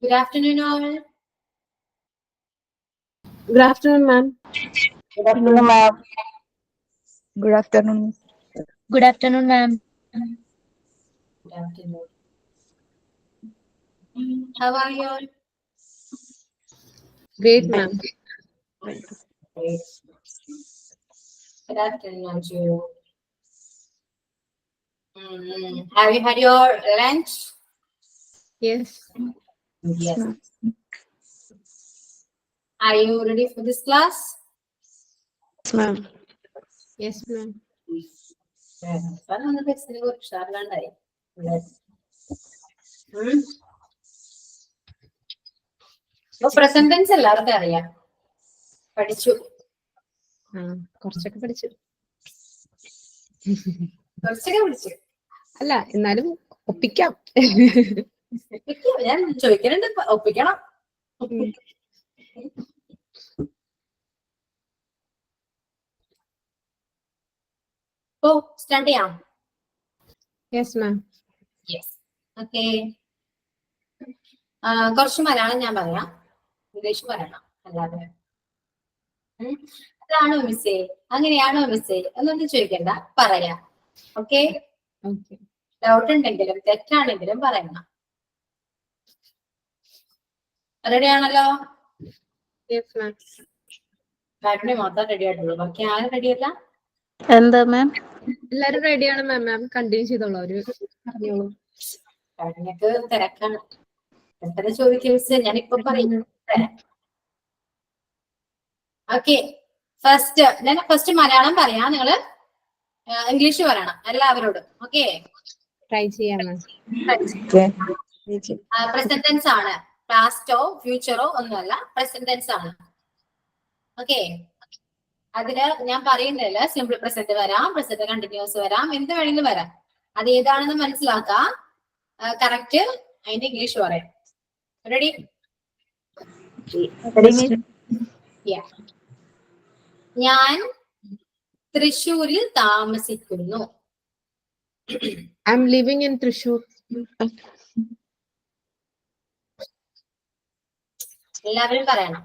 Good afternoon, all. Good afternoon, ma'am. Good afternoon, ma'am. Good afternoon. Good afternoon, ma'am. Good afternoon. How are you all? Great, ma'am. Great. Good afternoon to you. Have you had your lunch? Yes. Yes. Are you ready for this class? Yes, ma'am. Yes, ma'am. ഉഷാറിലാണ്ടായി. Present tense എല്ലാവർക്കും അറിയാം. പഠിച്ചു. കുറച്ചൊക്കെ പഠിച്ചു. കുറച്ചൊക്കെ പഠിച്ചു. അല്ല, എന്നാലും ഒപ്പിക്കാം. ഞാൻ ചോദിക്കുന്നുണ്ട്, ഒപ്പിക്കണം. ഓ, സ്റ്റാർട്ട് ചെയ്യാം. Yes ma'am. Yes, okay. കുറച്ച് മലയാളം ഞാൻ പറയാം, ഇംഗ്ലീഷ് പറയണം. അല്ലാതെ അതാണോ മിസ്സേ, അങ്ങനെയാണോ മിസ്സേ എന്നൊന്നും ചോദിക്കണ്ട, പറയാം. ഓക്കെ, ഡൗട്ട് ഉണ്ടെങ്കിലും തെറ്റാണെങ്കിലും പറയണം. റെഡി ആണല്ലോ? മാമിനെ മാത്രം റെഡി ആയിട്ടുള്ളൂ, ബാക്കി ആരും റെഡിയല്ല. എന്താ മാം? എല്ലാരും റെഡിയാണ് മാം. മാം കണ്ടിന്യൂ ചെയ്തോളൂ. അവര് പറഞ്ഞോളൂ. മാമിനൊക്കെ തിരക്കാണ്. പെട്ടെന്ന് ചോദിക്കും മിസ്സേ, ഞാനിപ്പോ പറയും. ഓക്കെ, ഞാൻ ഫസ്റ്റ് മലയാളം പറയാം, നിങ്ങള് ഇംഗ്ലീഷ് പറയണം എല്ലാവരോടും. ഓക്കെ, ട്രൈ ചെയ്യാം മാം. പ്രസന്റ് ടെൻസ് ആണ്, പാസ്റ്റോ ഫ്യൂച്ചറോ ഒന്നുമല്ല, പ്രസന്റ് ടെൻസ് ആണ്. ഓക്കെ, അതില് ഞാൻ പറയുന്നില്ല, സിമ്പിൾ പ്രസന്റ് വരാം, പ്രസന്റ് കണ്ടിന്യൂസ് വരാം, എന്ത് വേണമെങ്കിലും വരാം. അത് ഏതാണെന്ന് മനസ്സിലാക്കാം. കറക്റ്റ് അതിന്റെ ഇംഗ്ലീഷ് പറയാം. റെഡി? ഞാൻ തൃശ്ശൂരിൽ താമസിക്കുന്നു. I M living in Thrissur. എല്ലാവരും പറയണം.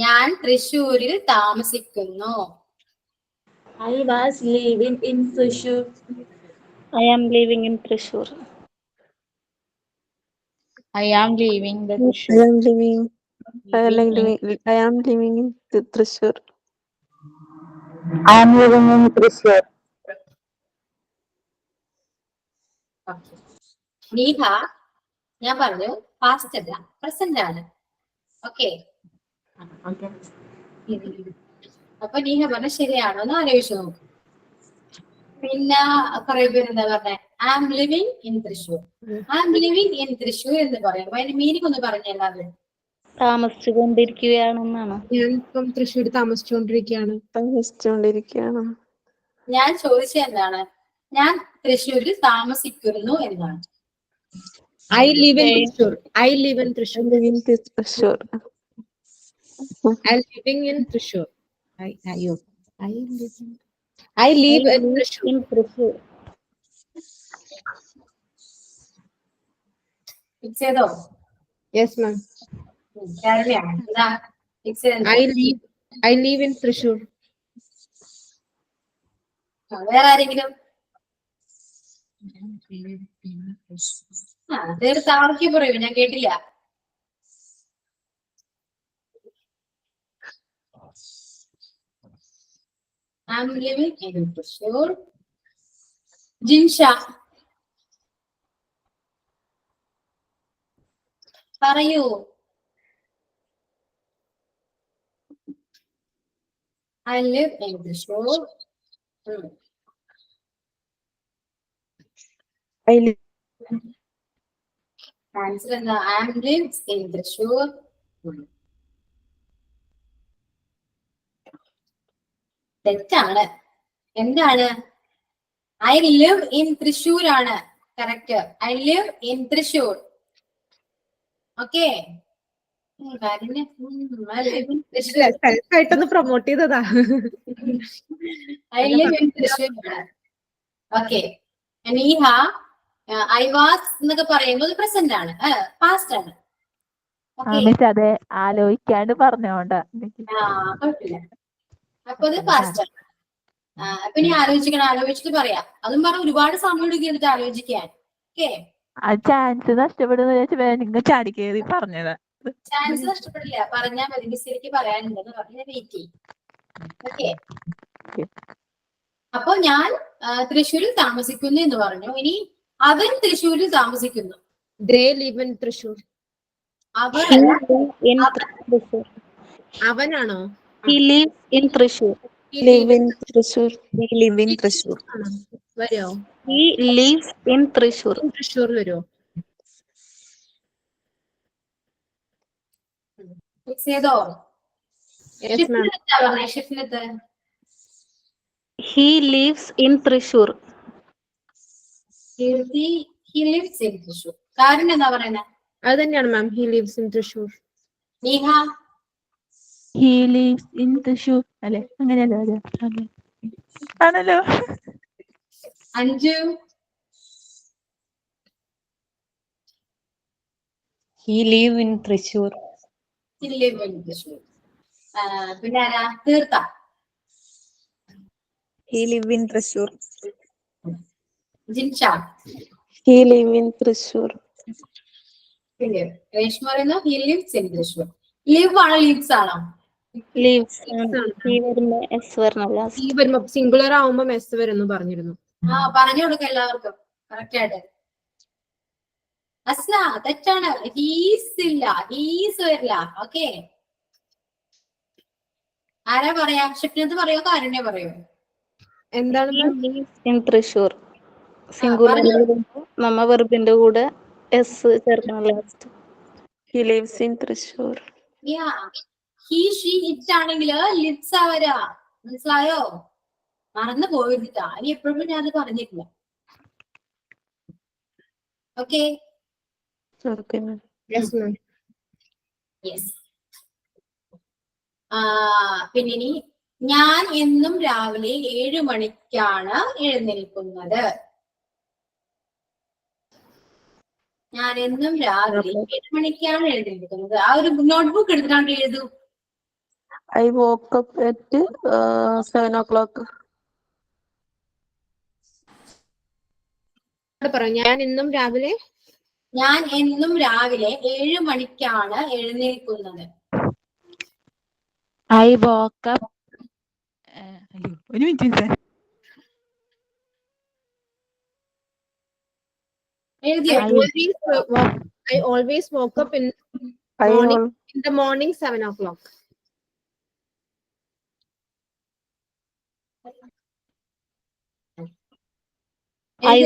ഞാൻ തൃശ്ശൂരിൽ താമസിക്കുന്നു. I was living in Thrissur. I am living in Thrissur. I am leaving the I Thrissur. am living in Thrissur. I am living in Thrissur. Neeha, ഞാൻ പറഞ്ഞു പാസ്റ്റ് അല്ല, പ്രസന്റ് ആണ്. Okay, അപ്പൊ നീഹ പറഞ്ഞ ശരിയാണോ എന്ന് ആലോചിച്ചു നോക്കും. പിന്നെ കുറെ പേര് എന്താ പറഞ്ഞേ, I am living in Thrissur. I am living in Thrissur എന്ന് പറയും. അതിന്റെ മീനിങ് ഒന്ന് പറഞ്ഞ എല്ലാവരും. താമസിച്ചുകൊണ്ടിരിക്കുകയാണെന്നാണ്. ഞാൻ ഇപ്പം തൃശ്ശൂർ താമസിച്ചുകൊണ്ടിരിക്കുകയാണ്. ഞാൻ ചോദിച്ചത് എന്താണ്? ഞാൻ തൃശ്ശൂരിൽ താമസിക്കുന്നു എന്നാണ്. I live in Thrissur. I live in Thrissur. I'm living in Thrissur. I'm living in Thrissur. I live in Thrissur. Fix ചെയ്തോ? Yes, ma'am. I live in Thrissur. വേറെ ആരെങ്കിലും? തീർത്ത് ആവർത്തി പറയൂ, ഞാൻ കേട്ടില്ല. I'm living in Thrissur. Jinsha പറയൂ. I live in Thrissur. Answer എന്താ? I am lives in Thrissur. തെറ്റാണ്. എന്താണ്? I live in Thrissur ആണ് correct. I live in Thrissur. Okay, സെൽഫായിട്ടൊന്ന് പ്രൊമോട്ട് ചെയ്തതാ. I live in Thrissur. Okay, Neeha I was എന്നൊക്കെ പറയുമ്പോൾ present ആണ്, പാസ്റ്റ് ആണ്. ഓക്കെ, അതെ ആലോചിക്കാണ്ട് പറഞ്ഞോണ്ടാ. കുഴപ്പമില്ല. അപ്പൊ അത് പാസ്റ്റ് ആണ്. അപ്പൊ ഇനി ആലോചിച്ചിട്ട് പറയാം. അതും പറഞ്ഞ ഒരുപാട് സമയം എടുക്കരുത് ആലോചിക്കാൻ. ഓക്കെ, ആ ചാൻസ് നഷ്ടപ്പെടുന്ന നിങ്ങൾ ചാടി കയറി പറഞ്ഞതാ. ചാൻസ് നഷ്ടപ്പെടില്ല, പറഞ്ഞാൽ മതി. മിസ്സിലേക്ക് പറയാനുണ്ടെന്ന് പറഞ്ഞ് വെയിറ്റ് ചെയ്യും. ഓക്കെ, അപ്പൊ ഞാൻ തൃശ്ശൂരിൽ താമസിക്കുന്നു എന്ന് പറഞ്ഞു. ഇനി അവൻ തൃശ്ശൂരിൽ താമസിക്കുന്നു. They live in Thrissur. Our He lives in Thrissur. അവനാണോ? He lives in Thrissur. Live in Thrissur. We live in Thrissur. വരുമോ? He lives in Thrissur. Thrissur വരുമോ? ഫിക്സ് ചെയ്തോ? Yes, ma'am. ഷിഫ്റ്റിനകത്ത് He lives in Thrissur. he lives in Thrissur. കാര്യം എന്താ പറയുന്നത്? അത് തന്നെയാണ് മാം. He lives in Thrissur. Neeha, He lives in Thrissur. അല്ലെ അങ്ങനെയല്ലോ അതെ ആണല്ലോ. Anju, He live in Thrissur. he live in Thrissur. പിന്നെ ആരാ? തീർത്ത. He live in Thrissur. Jinsha, He live in Thrissur. പിന്നെ രേഷ്മ പറയുന്നു he lives in Thrissur. Live ആണോ ലിവ്സ് ആണോ? Lives. He വരുമ്പോ S വരണം last. ഈ വരുമ്പോ സിംഗുലർ ആവുമ്പോ മെസ് വരുന്നു പറഞ്ഞിരുന്നു. പറഞ്ഞു കൊടുക്ക എല്ലാവർക്കും കറക്റ്റ് ആയിട്ട്. അസ്ന തെറ്റാണ്. ഹീസ് ഇല്ല, ഹീസ് വരില്ല. ഓക്കെ, ആരാ പറയാ? ഷിഫ്റ്റിനകത്ത് പറയോ കാരുണ്യ പറയോ? എന്താണ് He ma'am? lives in Thrissur. Singular നമ്മ വെർബിന്റെ കൂടെ S ചേർക്കണം last. He lives in Thrissur. He she it ആണെങ്കില് ലിപ്സ് ആ വരാ. മനസ്സിലായോ? മറന്നു പോയിട്ടാ. ഇനി എപ്പോഴും ഞാനത് പറഞ്ഞിട്ടില്ല. Okay, Okay, ma'am. Yes, ma'am. Yes. പിന്നെ ഇനി ഞാൻ എന്നും രാവിലെ 7 മണിക്കാണ് എഴുന്നേൽക്കുന്നത്. ഞാൻ എന്നും രാവിലെ 7 മണിക്കാണ് എഴുന്നേൽക്കുന്നത്. ആ ഒരു notebook എടുത്തിട്ടാണ്ട് എഴുതൂ. I woke up at 7 o'clock. പറയൂ. ഞാൻ എന്നും രാവിലെ 7 മണിക്കാണ് എഴുന്നേൽക്കുന്നത്. I woke up. ഒരു മിനിറ്റ് സാർ. എഴുതിയോ? I always woke up in the morning 7 o'clock. I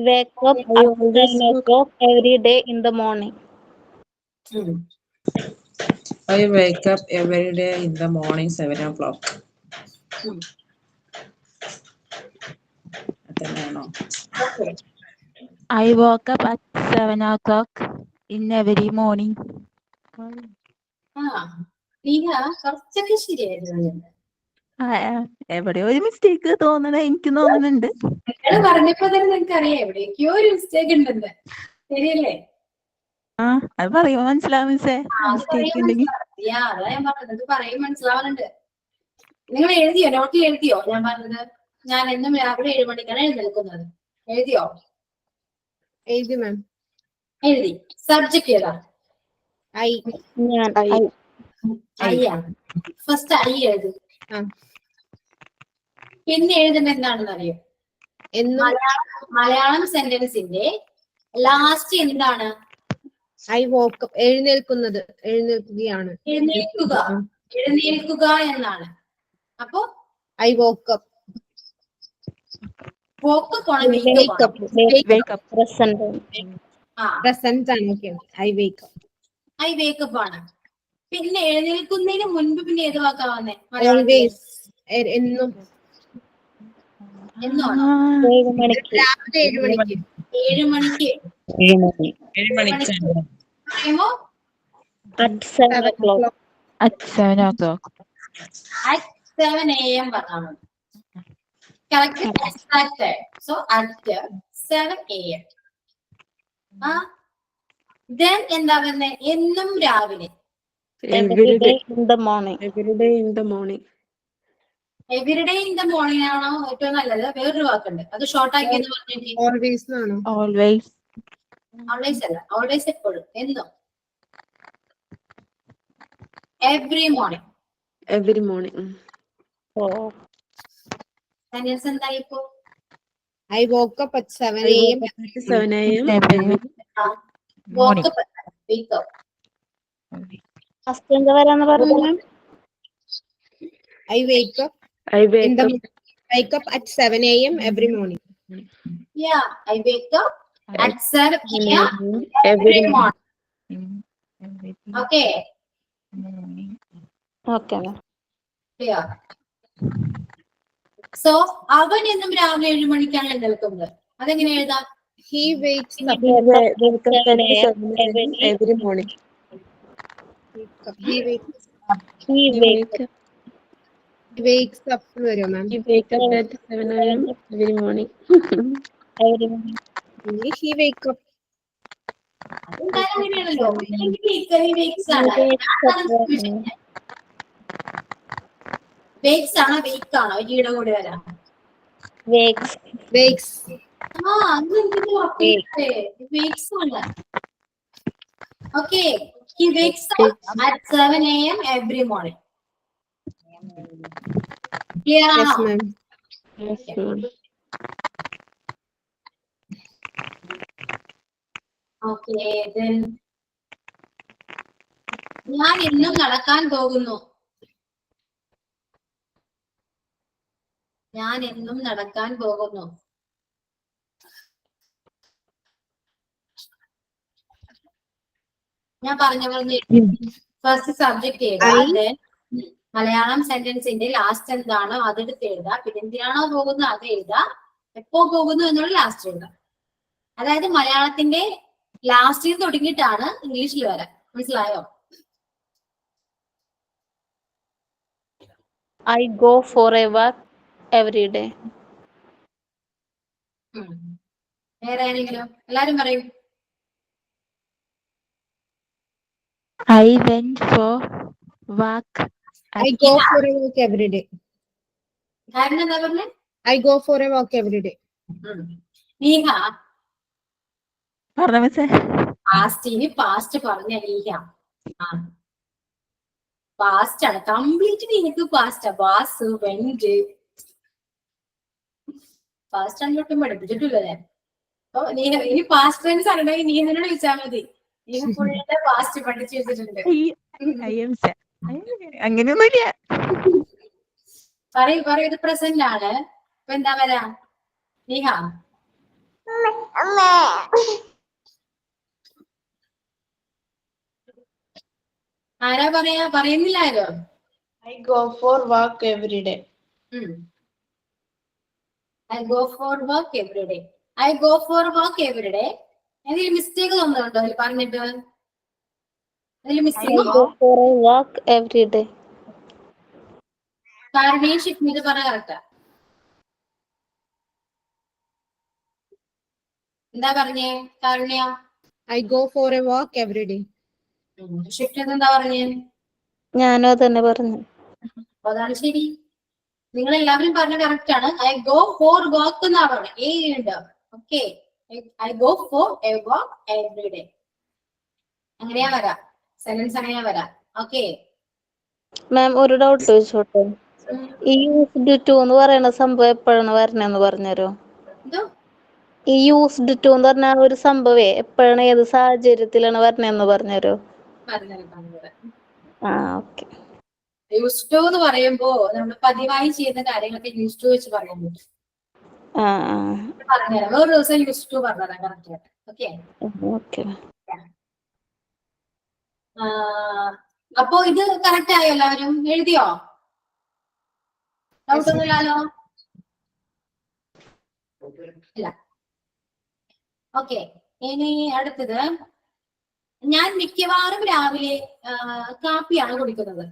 wake up at 7 o'clock every day in the morning. I wake up every day in the morning 7 o'clock. I woke up at 7 o'clock in every morning. കുറച്ചൊക്കെ ശരിയായിരുന്നു. എവിടെയോ ഒരു mistake എനിക്ക് തോന്നുന്നുണ്ട്. പറഞ്ഞപ്പോ തന്നെ നിങ്ങൾക്ക് അറിയാം എവിടേക്കോ ഒരു മിസ്റ്റേക്ക് ഉണ്ടെന്ന്. ശരിയല്ലേ? അത് പറയുമ്പോ മനസ്സിലാവും മിസ്സേ മിസ്റ്റേക്ക് ഉണ്ടെങ്കിൽ. അതാ ഞാൻ പറഞ്ഞത്, പറയും മനസ്സിലാവുന്നുണ്ട്. നിങ്ങൾ എഴുതിയോ? നോട്ടിൽ എഴുതിയോ ഞാൻ പറഞ്ഞത്? ഞാൻ എന്നും രാവിലെ 7 മണിക്കാണ് എഴുന്നേൽക്കുന്നത്. എഴുതിയോ? എഴുതി മാം. എഴുതി. സബ്ജക്ട് ഏതാ? I. ഐ ആണ്. ഫസ്റ്റ് ഐ എഴുതി. പിന്നെ എഴുതുന്നത് എന്താണെന്ന് അറിയോ? മലയാളം സെന്റൻസിന്റെ ലാസ്റ്റ് എന്താണ്? I woke up. എഴുന്നേൽക്കുകയാണ്. എഴുന്നേൽക്കുക എന്നാണ്. അപ്പൊ I woke up. Present ആണ്. Okay. I wake up. I wake up ആണ്. പിന്നെ എഴുന്നേൽക്കുന്നതിന് മുൻപ് പിന്നെ ഏത് വാക്കാ വന്നേ? Always. എന്നും. എന്നാണ്? രാവിലെ 7 മണിക്ക്. 7 മണിക്ക്. 7 മണിക്ക്. പറയുമ്പോ At 7 o'clock. At 7 o'clock. at 7 a.m. പറഞ്ഞാൽ correct, exact. So at 7 a.m. ആ ദെൻ എന്താ പറയുന്നത്? എന്നും രാവിലെ. Every day in the morning. Every day in the morning. Everyday in the morning ആണോ ഏറ്റവും നല്ലത്? വേറൊരു വാക്കുണ്ട്, അത് ഷോർട്ട് ആക്കി എന്ന് പറഞ്ഞെങ്കിൽ. Always എന്നാണോ? Always. ഓൾവേസ് അല്ല, ഓൾവേസ് എപ്പോഴും, എന്നും. Every morning. Every morning. Oh. Sentence എന്തായി ഇപ്പോ? I woke up at 7 I a.m. woke up at 7 a.m. Every morning. Wake up. First എന്താ വരാന്ന് പറഞ്ഞു മാം? I wake up I in wake the up wake up at 7 a.m. every morning. Yeah, I wake up at 7 a.m. every every morning. Every Okay, morning. Okay ma'am. clear. So, അവൻ എന്നും രാവിലെ 7 മണിക്കാണ് എഴുന്നേൽക്കുന്നത്. അതെങ്ങനെ എഴുതാം? He wakes up. Wake up at 7 a.m. every morning. He wakes He wakes up എന്ന് വരുമോ മാം? He wake up at 7 a.m. every morning. He wake up. അതെന്തായാലും അങ്ങനെയാണല്ലോ. ഇല്ലെങ്കിൽ he wakes ആണ്. Wakes ആണോ wake ആണോ? ഈയുടെ കൂടെ വരാം. Wakes. ആ, അതെന്തിനാ ഉറപ്പിക്കട്ടെ? Wakes ആണ്. Okay, he wakes up at 7 a.m. every morning. Clear Yes ആണോ? ma'am. Yes, ma'am. Okay, then ഞാൻ എന്നും നടക്കാൻ പോകുന്നു. ഞാൻ എന്നും നടക്കാൻ പോകുന്നു. ഞാൻ പറഞ്ഞ പോലെ ഫസ്റ്റ് സബ്ജക്ട് എഴുതാ, മലയാളം സെന്റൻസിന്റെ ലാസ്റ്റ് എന്താണോ അതെടുത്ത് എഴുതാ, പിന്നെ എന്തിനാണോ പോകുന്നത് അത് എഴുതാ, എപ്പോ പോകുന്നു എന്നുള്ള ലാസ്റ്റ് എഴുതാം. അതായത് മലയാളത്തിന്റെ ലാസ്റ്റിൽ തുടങ്ങിയിട്ടാണ് ഇംഗ്ലീഷിൽ വരാൻ. മനസ്സിലായോ? I go for a walk every day. വേറെ ആരെങ്കിലും? എല്ലാരും പറയും. I went for walk. I go for a walk every day. കാരണം എന്താ പറഞ്ഞേ? I go for a walk every day. Neeha പറഞ്ഞ മിസ്സേ. പാസ്റ്റിന് പാസ്റ്റ് പറഞ്ഞ നീഹ. ആ, പാസ്റ്റ് ആണ് കംപ്ലീറ്റ്. നീഹക്ക് പാസ്റ്റാ. വാസ് വെന്റ് പാസ്റ്റ് ആണ് ഒട്ടും പഠിപ്പിച്ചിട്ടില്ല ഞാൻ. അപ്പൊ നീഹ ഇനി പാസ്റ്റ് ടെൻസ് അറിയണമെങ്കിൽ നീഹനോട് ചോദിച്ചാൽ മതി. നീഹ ഫുള്ള് പാസ്റ്റ് പഠിച്ചു വെച്ചിട്ടുണ്ട്. അങ്ങനെയൊന്നുമില്ല. പറയൂ പറയൂ, ഇത് പ്രസന്റ് ആണ്. ഇപ്പൊ എന്താ വരാ? നീഹ ആരാ പറയാ? പറയുന്നില്ലാലോ. I go for walk every day. I go for work every day. I go for work every day. എന്തെങ്കിലും മിസ്റ്റേക്ക് തോന്നുന്നുണ്ടോ അതിൽ പറഞ്ഞിട്ട്? അതിൽ I mistake go for a walk every day. കാരണയും ഷിഫ്മിത് പറ കറക്റ്റാ. എന്താ പറഞ്ഞേ കാരുണ്യ? I go for a walk every day. Shift എന്താ പറഞ്ഞേ? ഞാനും അതന്നെ പറഞ്ഞു. അതാണ് ശരി. നിങ്ങൾ എല്ലാവരും പറഞ്ഞ കറക്റ്റ് ആണ്. ഐ ഗോ ഫോർ വാക്ക് എന്നാ പറഞ്ഞത്. ഉണ്ട്. Okay, I go for a walk every day. അങ്ങനെയാ വരാ, സെന്റൻസ് അങ്ങനെയാ വരാ. ഓക്കെ മാം ഒരു ഡൗട്ട് ചോദിച്ചോട്ടെ? ഈ യൂസ്ഡ് ടു എന്ന് പറയുന്ന സംഭവം എപ്പോഴാണ് വരണേന്ന് പറഞ്ഞുതരോ? ഈ യൂസ്ഡ് ടു എന്ന് പറഞ്ഞ ഒരു സംഭവേ എപ്പോഴാണ്, ഏത് സാഹചര്യത്തിലാണ് വരണേന്ന് പറഞ്ഞുതരോ? ആ ഓക്കെ. യൂസ് ടു എന്ന് പറയുമ്പോ നമ്മൾ പതിവായി ചെയ്യുന്ന കാര്യങ്ങളൊക്കെ യൂസ് ടു വെച്ച് പറയാൻ പറ്റും. പറഞ്ഞുതരാം, വേറൊരു ദിവസം യൂസ് ടു പറഞ്ഞുതരാം കറക്റ്റ് ആയിട്ട്. Okay okay. അപ്പോ ഇത് കറക്റ്റ് ആയോ? എല്ലാവരും എഴുതിയോ? ഡൗട്ട് ഒന്നുമില്ലല്ലോ? ഇല്ല. ഓക്കെ, ഇനി അടുത്തത്, ഞാൻ മിക്കവാറും രാവിലെ കാപ്പിയാണ് കുടിക്കുന്നത്.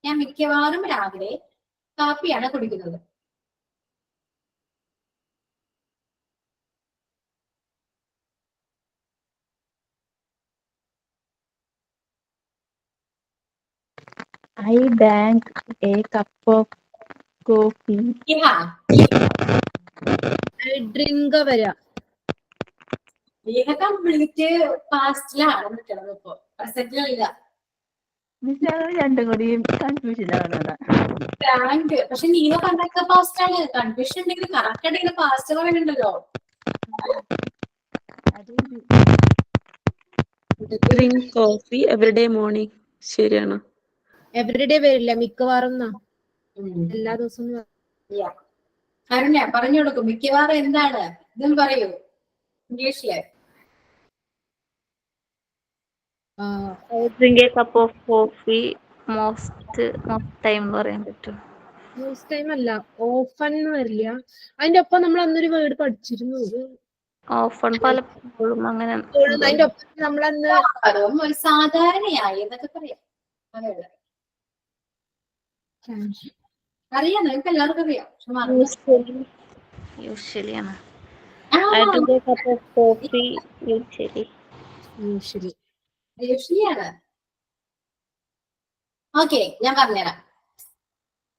ഞാൻ മിക്കവാറും രാവിലെ കാപ്പിയാണ് കുടിക്കുന്നത്. I drank a cup of coffee. Yeah. Drink വരാ. നീഹ കംപ്ലീറ്റ് പാസ്റ്റിലാണ് നിൽക്കുന്നത് ഇപ്പൊ, പ്രസന്റിലല്ല. രണ്ടും കൂടി കൺഫ്യൂഷൻ ആവുന്നതാ. ടാങ്ക് പക്ഷെ നീഹ പണ്ടൊക്കെ പാസ്റ്റ് ആണ്. കൺഫ്യൂഷൻ ഉണ്ടെങ്കിൽ കറക്റ്റ് ആയിട്ട് പാസ്റ്റ് പറയുന്നുണ്ടല്ലോ. Drink coffee everyday morning. ശരിയാണ്. എവറിഡേ വരില്ല, മിക്കവാറും എന്നാ. എല്ലാ ദിവസവും അരുണ്യ പറഞ്ഞു കൊടുക്കും മിക്കവാറും എന്താണ് ഇതും പറയൂ ഇംഗ്ലീഷില്. I drink a cup of coffee most time എന്ന് പറയാൻ പറ്റും. മോസ്റ്റ് ടൈം അല്ല, ഓഫൺ വരില്ല. അതിന്റെ ഒപ്പം നമ്മൾ അന്നൊരു വേർഡ് പഠിച്ചിരുന്നു. ഓഫൺ പലപ്പോഴും അങ്ങനെ. അതിന്റെ ഒപ്പം നമ്മളന്ന് അതും ഒരു സാധാരണയായി എന്നൊക്കെ പറയാം. അതെ അറിയാം, നിങ്ങൾക്ക് എല്ലാവർക്കും അറിയാം. പക്ഷെ മറന്നു. യൂഷ്വലി ആണ്. ആ, I drink a cup of coffee usually. Usually ദേഷ്യയാണ്. ഓക്കെ, ഞാൻ പറഞ്ഞുതരാം.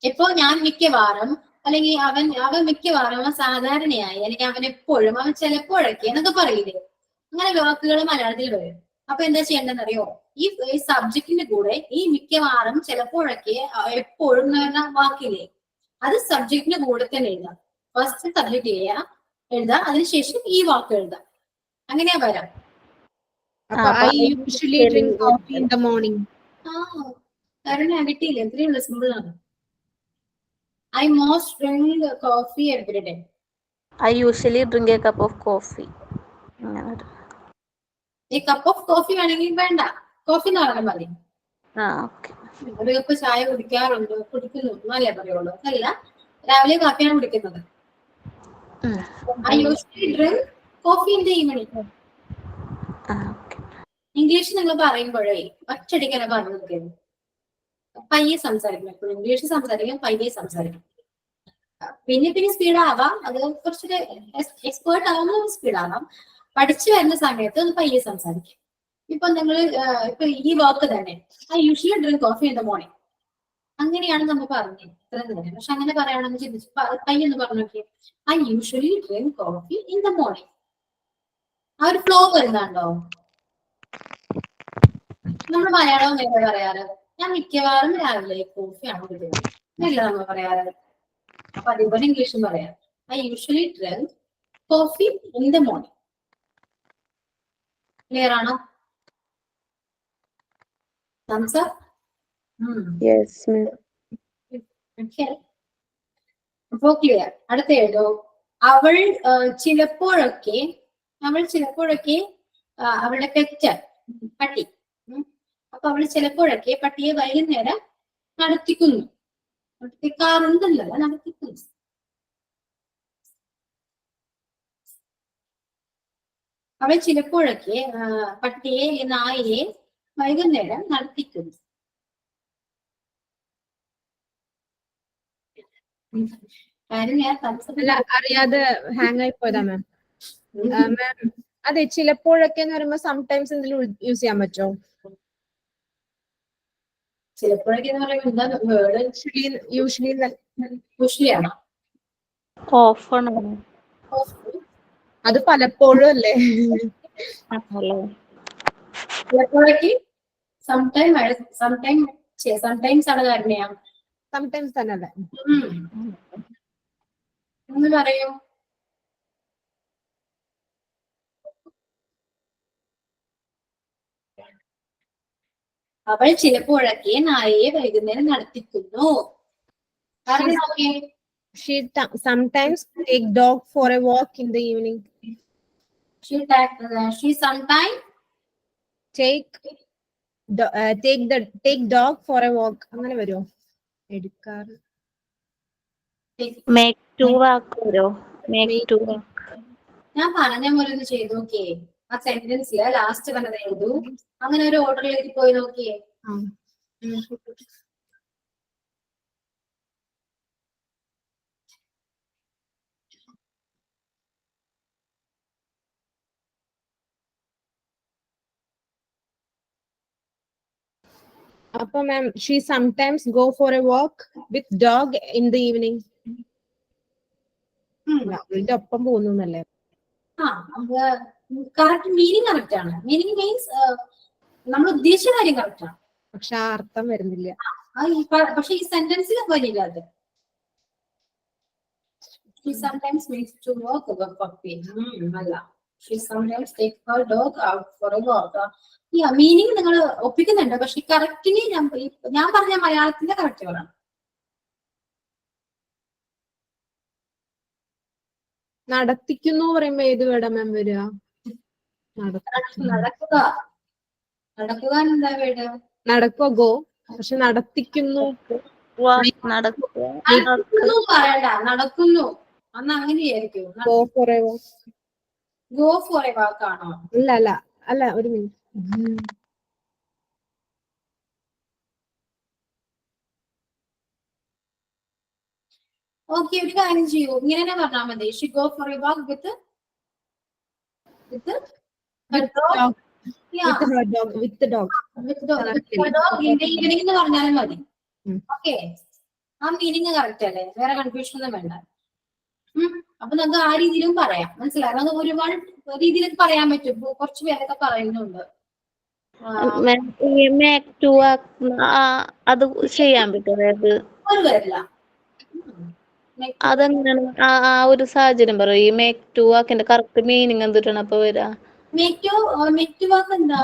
ഇപ്പൊ ഞാൻ മിക്കവാറും, അല്ലെങ്കിൽ അവൻ മിക്കവാറും, അവൻ സാധാരണയായി, അല്ലെങ്കിൽ അവൻ എപ്പോഴും, അവൻ ചിലപ്പോഴൊക്കെ എന്നൊക്കെ പറയില്ലേ, അങ്ങനെ വാക്കുകൾ മലയാളത്തിൽ വരും. അപ്പൊ എന്താ ചെയ്യേണ്ടതെന്ന് അറിയോ? ഈ സബ്ജക്റ്റിന്റെ കൂടെ ഈ മിക്കവാറും, ചിലപ്പോഴൊക്കെ, എപ്പോഴും എന്ന് പറഞ്ഞ വാക്കില്ലേ, അത് സബ്ജക്റ്റിന്റെ കൂടെ തന്നെ എഴുതാം. ഫസ്റ്റ് സബ്ജക്ട് എഴുതാം, അതിനുശേഷം ഈ വാക്ക് എഴുതാം. അങ്ങനെയാ വരാം. അപ്പൊ I usually drink coffee in the morning. കാരണം കിട്ടിയില്ല, എത്രയുള്ള സിമ്പിൾ ആണ്. I most drink coffee every day. I usually drink a cup of coffee. അങ്ങനെ. ഈ കപ്പ് ഓഫ് കോഫി വേണമെങ്കിൽ വേണ്ട, കോഫി എന്ന് പറഞ്ഞാൽ മതി. ഓക്കെ. ഒരു കപ്പ് ചായ കുടിക്കുന്നു എന്നല്ലേ പറയുള്ളൂ. അല്ല, രാവിലെ കാപ്പിയാണ് കുടിക്കുന്നത്. I usually drink coffee in the evening. English നിങ്ങൾ പറയുമ്പോഴേ ഒറ്റടിക്കനെ പറഞ്ഞു നോക്കിയത്, പയ്യെ സംസാരിക്കണം. എപ്പോഴും ഇംഗ്ലീഷ് സംസാരിക്കാം, പയ്യെ സംസാരിക്കണം. പിന്നെ സ്പീഡ് ആവാം, അത് കുറച്ചൊരു എക്സ്പേർട്ട് ആവുമ്പോൾ സ്പീഡ് ആവാം. പഠിച്ചു വരുന്ന സമയത്ത് ഒന്ന് പയ്യെ സംസാരിക്കും. ഇപ്പൊ നിങ്ങൾ ഇപ്പൊ ഈ വാക്ക് തന്നെ, I usually drink coffee in the morning, അങ്ങനെയാണ് നമ്മൾ പറഞ്ഞത് ഇത്ര നേരം. പക്ഷെ അങ്ങനെ പറയണമെന്ന് ചിന്തിച്ചു പയ്യൊന്ന് പറഞ്ഞു നോക്കിയേ, I usually drink coffee in the morning. ആ ഒരു ഫ്ലോ വരുന്നുണ്ടോ? നമ്മൾ മലയാളവും എങ്ങനെ പറയാറ്? ഞാൻ മിക്കവാറും രാവിലെ കോഫിയാണ് കുടിക്കുന്നത് എന്നല്ല നമ്മൾ പറയാറ്. അപ്പൊ അതേപോലെ ഇംഗ്ലീഷും പറയാം, I usually drink coffee in the morning. Clear ആണോ? അപ്പോ ക്ലിയർ. അടുത്ത എഴുതോ. അവൾ ചിലപ്പോഴൊക്കെ അവളുടെ പെറ്റ് പട്ടി. അപ്പൊ അവൾ ചിലപ്പോഴൊക്കെ പട്ടിയെ വൈകുന്നേരം നടത്തിക്കാറുണ്ടല്ലോ, നടത്തിക്കുന്നു. അവൾ ചിലപ്പോഴൊക്കെ നായയെ വൈകുന്നേരം നടത്തിക്കുന്നു. അല്ല, അറിയാതെ ഹാങ് ആയി പോയതാ മാം. മാം അതെ, ചിലപ്പോഴൊക്കെ എന്ന് പറയുമ്പോ സംടൈംസ് എന്തെങ്കിലും യൂസ് ചെയ്യാൻ പറ്റുമോ? ചിലപ്പോഴൊക്കെ എന്ന് പറയുമ്പോൾ യൂഷ്വലി ആണോ? ഓഫൺ. അത് പലപ്പോഴും അല്ലേ? ചിലപ്പോഴൊക്കെ സംടൈംസ് ആണ് കാരണയാ. സംടൈംസ് തന്നെ അല്ലേ? ഒന്ന് പറയൂ. അവൾ ചിലപ്പോഴൊക്കെ നായയെ വൈകുന്നേരം നടത്തിക്കുന്നു. She sometimes take dog for a walk in the evening. She sometimes take dog for a walk. അങ്ങനെ വരുമോ? എടുക്കാറ്. Make to work വരോ? Make to work. ഞാൻ പറഞ്ഞ പോലെ ഒന്ന് ചെയ്ത് നോക്കിയേ. ആ സെന്റൻസില് ലാസ്റ്റ് പറഞ്ഞത് എഴുതൂ. അങ്ങനെ ഒരു ഓർഡറിലേക്ക് പോയി നോക്കിയേ. അപ്പൊ ma'am she sometimes go for a walk with dog in the evening. അവളുടെ ഒപ്പം പോകുന്നു എന്നല്ലേ? കറക്റ്റ് മീനിങ് കറക്റ്റ് ആണ്. മീനിങ് മീൻസ് നമ്മൾ ഉദ്ദേശിച്ച കാര്യം കറക്റ്റ് ആണ്. പക്ഷെ ആ അർത്ഥം വരുന്നില്ല. പക്ഷെ ഈ സെന്റൻസിൽ വരില്ല അത്. She sometimes needs to walk with a puppy. അല്ല. She sometimes take her dog out for a walk. Meaning നിങ്ങൾ ഒപ്പിക്കുന്നുണ്ട്. പക്ഷെ കറക്റ്റിന് ഞാൻ പറഞ്ഞ മലയാളത്തിന്റെ കറക്റ്റ് പറയണം. നടത്തിക്കുന്നു പറയുമ്പോ ഏത് വേർഡാ മാം വരിക? നടക്കുക. നടക്കുക എന്താ വേർഡ്? നടക്കുക ഗോ. പക്ഷെ നടത്തിക്കുന്നു നടക്കുന്നു പറയണ്ട. നടക്കുന്നു അന്ന് അങ്ങനെയായിരിക്കും. Go for a walk. Go for a വാക്ക് ആണോ? അല്ല ഒരു മിനിറ്റ്. ഓക്കെ, ഒരു കാര്യം ചെയ്യൂ. ഇങ്ങനെ തന്നെ പറഞ്ഞാൽ മതി. She go for a walk with evening എന്ന് പറഞ്ഞാലും മതി. ഓക്കെ, ആ മീനിങ് കറക്റ്റ് അല്ലേ? വേറെ കൺഫ്യൂഷൻ ഒന്നും വേണ്ട. അപ്പൊ നമുക്ക് ആ രീതിയിലും പറയാം. മനസ്സിലായി? നമുക്ക് ഒരുപാട് രീതിയിൽ പറയാൻ പറ്റും. കുറച്ച് പേരൊക്കെ പറയുന്നുണ്ട്. അത് ചെയ്യാൻ പറ്റും. ഒരു വരില്ല. അതെങ്ങനെയാണ് ആ ഒരു സാഹചര്യം പറയും. ഈ മേക്ക് ടു വാക്കിന്റെ കറക്റ്റ് മീനിങ് എന്തിട്ടാണ് അപ്പൊ വരാ? മെറ്റു വാക്ക് എന്താ?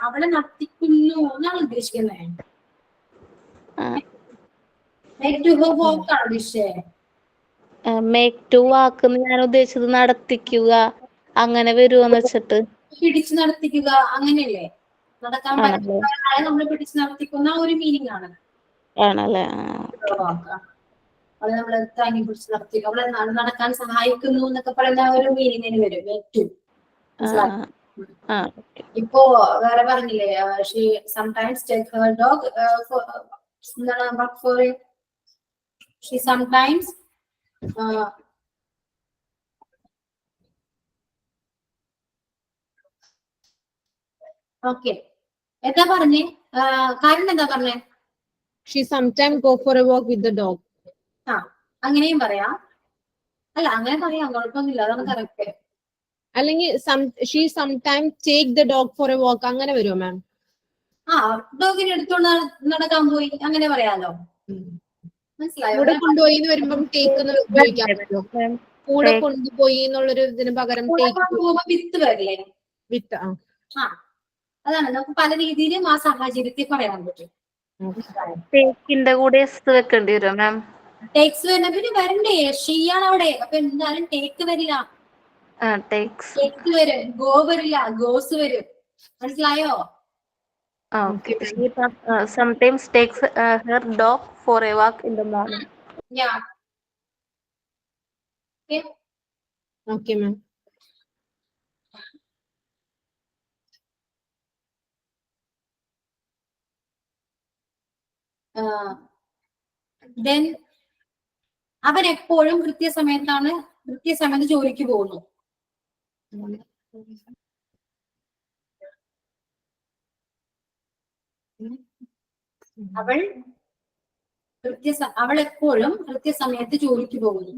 അവളെ നടത്തിക്കുന്നു എന്നാണ് ഉദ്ദേശിക്കുന്നത്. മേക്ക് ടു വാക്ക് ഞാൻ ഉദ്ദേശിച്ചത് നടത്തിക്കുക അങ്ങനെ വരുമോന്ന് വെച്ചിട്ട്. പിടിച്ചു നടത്തിക്കുക അങ്ങനെയല്ലേ? നടക്കാൻ പറ്റുന്ന നമ്മൾ പിടിച്ചു നടത്തിക്കുന്ന ഒരു മീനിങ് ആണ്. ആണല്ലേ? അവളെ നമ്മളെ താങ്ങി പിടിച്ച് നടത്തിക്കുക, അവളെ നടക്കാൻ സഹായിക്കുന്നു എന്നൊക്കെ പറയുന്ന ഒരു മീനിങ്ങിന് വരും മെറ്റു. ഇപ്പോ വേറെ പറഞ്ഞില്ലേ, she sometimes take her dog എന്താണ് walk for. She sometimes okay. എന്താ പറഞ്ഞേ? കാര്യം എന്താ പറഞ്ഞേ? She sometimes go for a walk with the dog. അങ്ങനെയും പറയാം. അല്ല, അങ്ങനെ പറയാം, കുഴപ്പമൊന്നുമില്ല. അതാണ് കറക്റ്റ്. അല്ലെങ്കിൽ she sometimes take the dog for a walk അങ്ങനെ വരുമോ മാം? ഡോഗിനെ എടുത്തോണ്ട് നടക്കാൻ പോയി അങ്ങനെ പറയാലോ. മനസ്സിലായോ? കൂടെ കൊണ്ടുപോയി എന്ന് വരുമ്പം ടേക്ക് എന്ന് ഉപയോഗിക്കാൻ പറ്റുമോ? കൂടെ കൊണ്ടുപോയി എന്നുള്ളൊരു ഇതിന് പകരം വിത്ത് വരില്ലേ? വിത്ത്. അതാണ് നമുക്ക് പല രീതിയിലും ആ സാഹചര്യത്തിൽ പറയാൻ പറ്റും. ടേക്കിന്റെ കൂടെ വെക്കേണ്ടി വരും മാം. ടേക്സ് വരുന്ന പിന്നെ വരണ്ടേ? ഷീയാണ് അവിടെ. അപ്പൊ എന്തായാലും ടേക്ക് വരില്ല. ടേക്ക് വരും. ഗോ വരില്ല, ഗോസ് വരും. മനസ്സിലായോ? Sometimes takes her dog for a walk in the morning. Yeah. Okay, ma'am. Then അവൻ എപ്പോഴും കൃത്യസമയത്ത് ജോലിക്ക് പോകുന്നു. അവൾ എപ്പോഴും കൃത്യസമയത്ത് ജോലിക്ക് പോകുന്നു.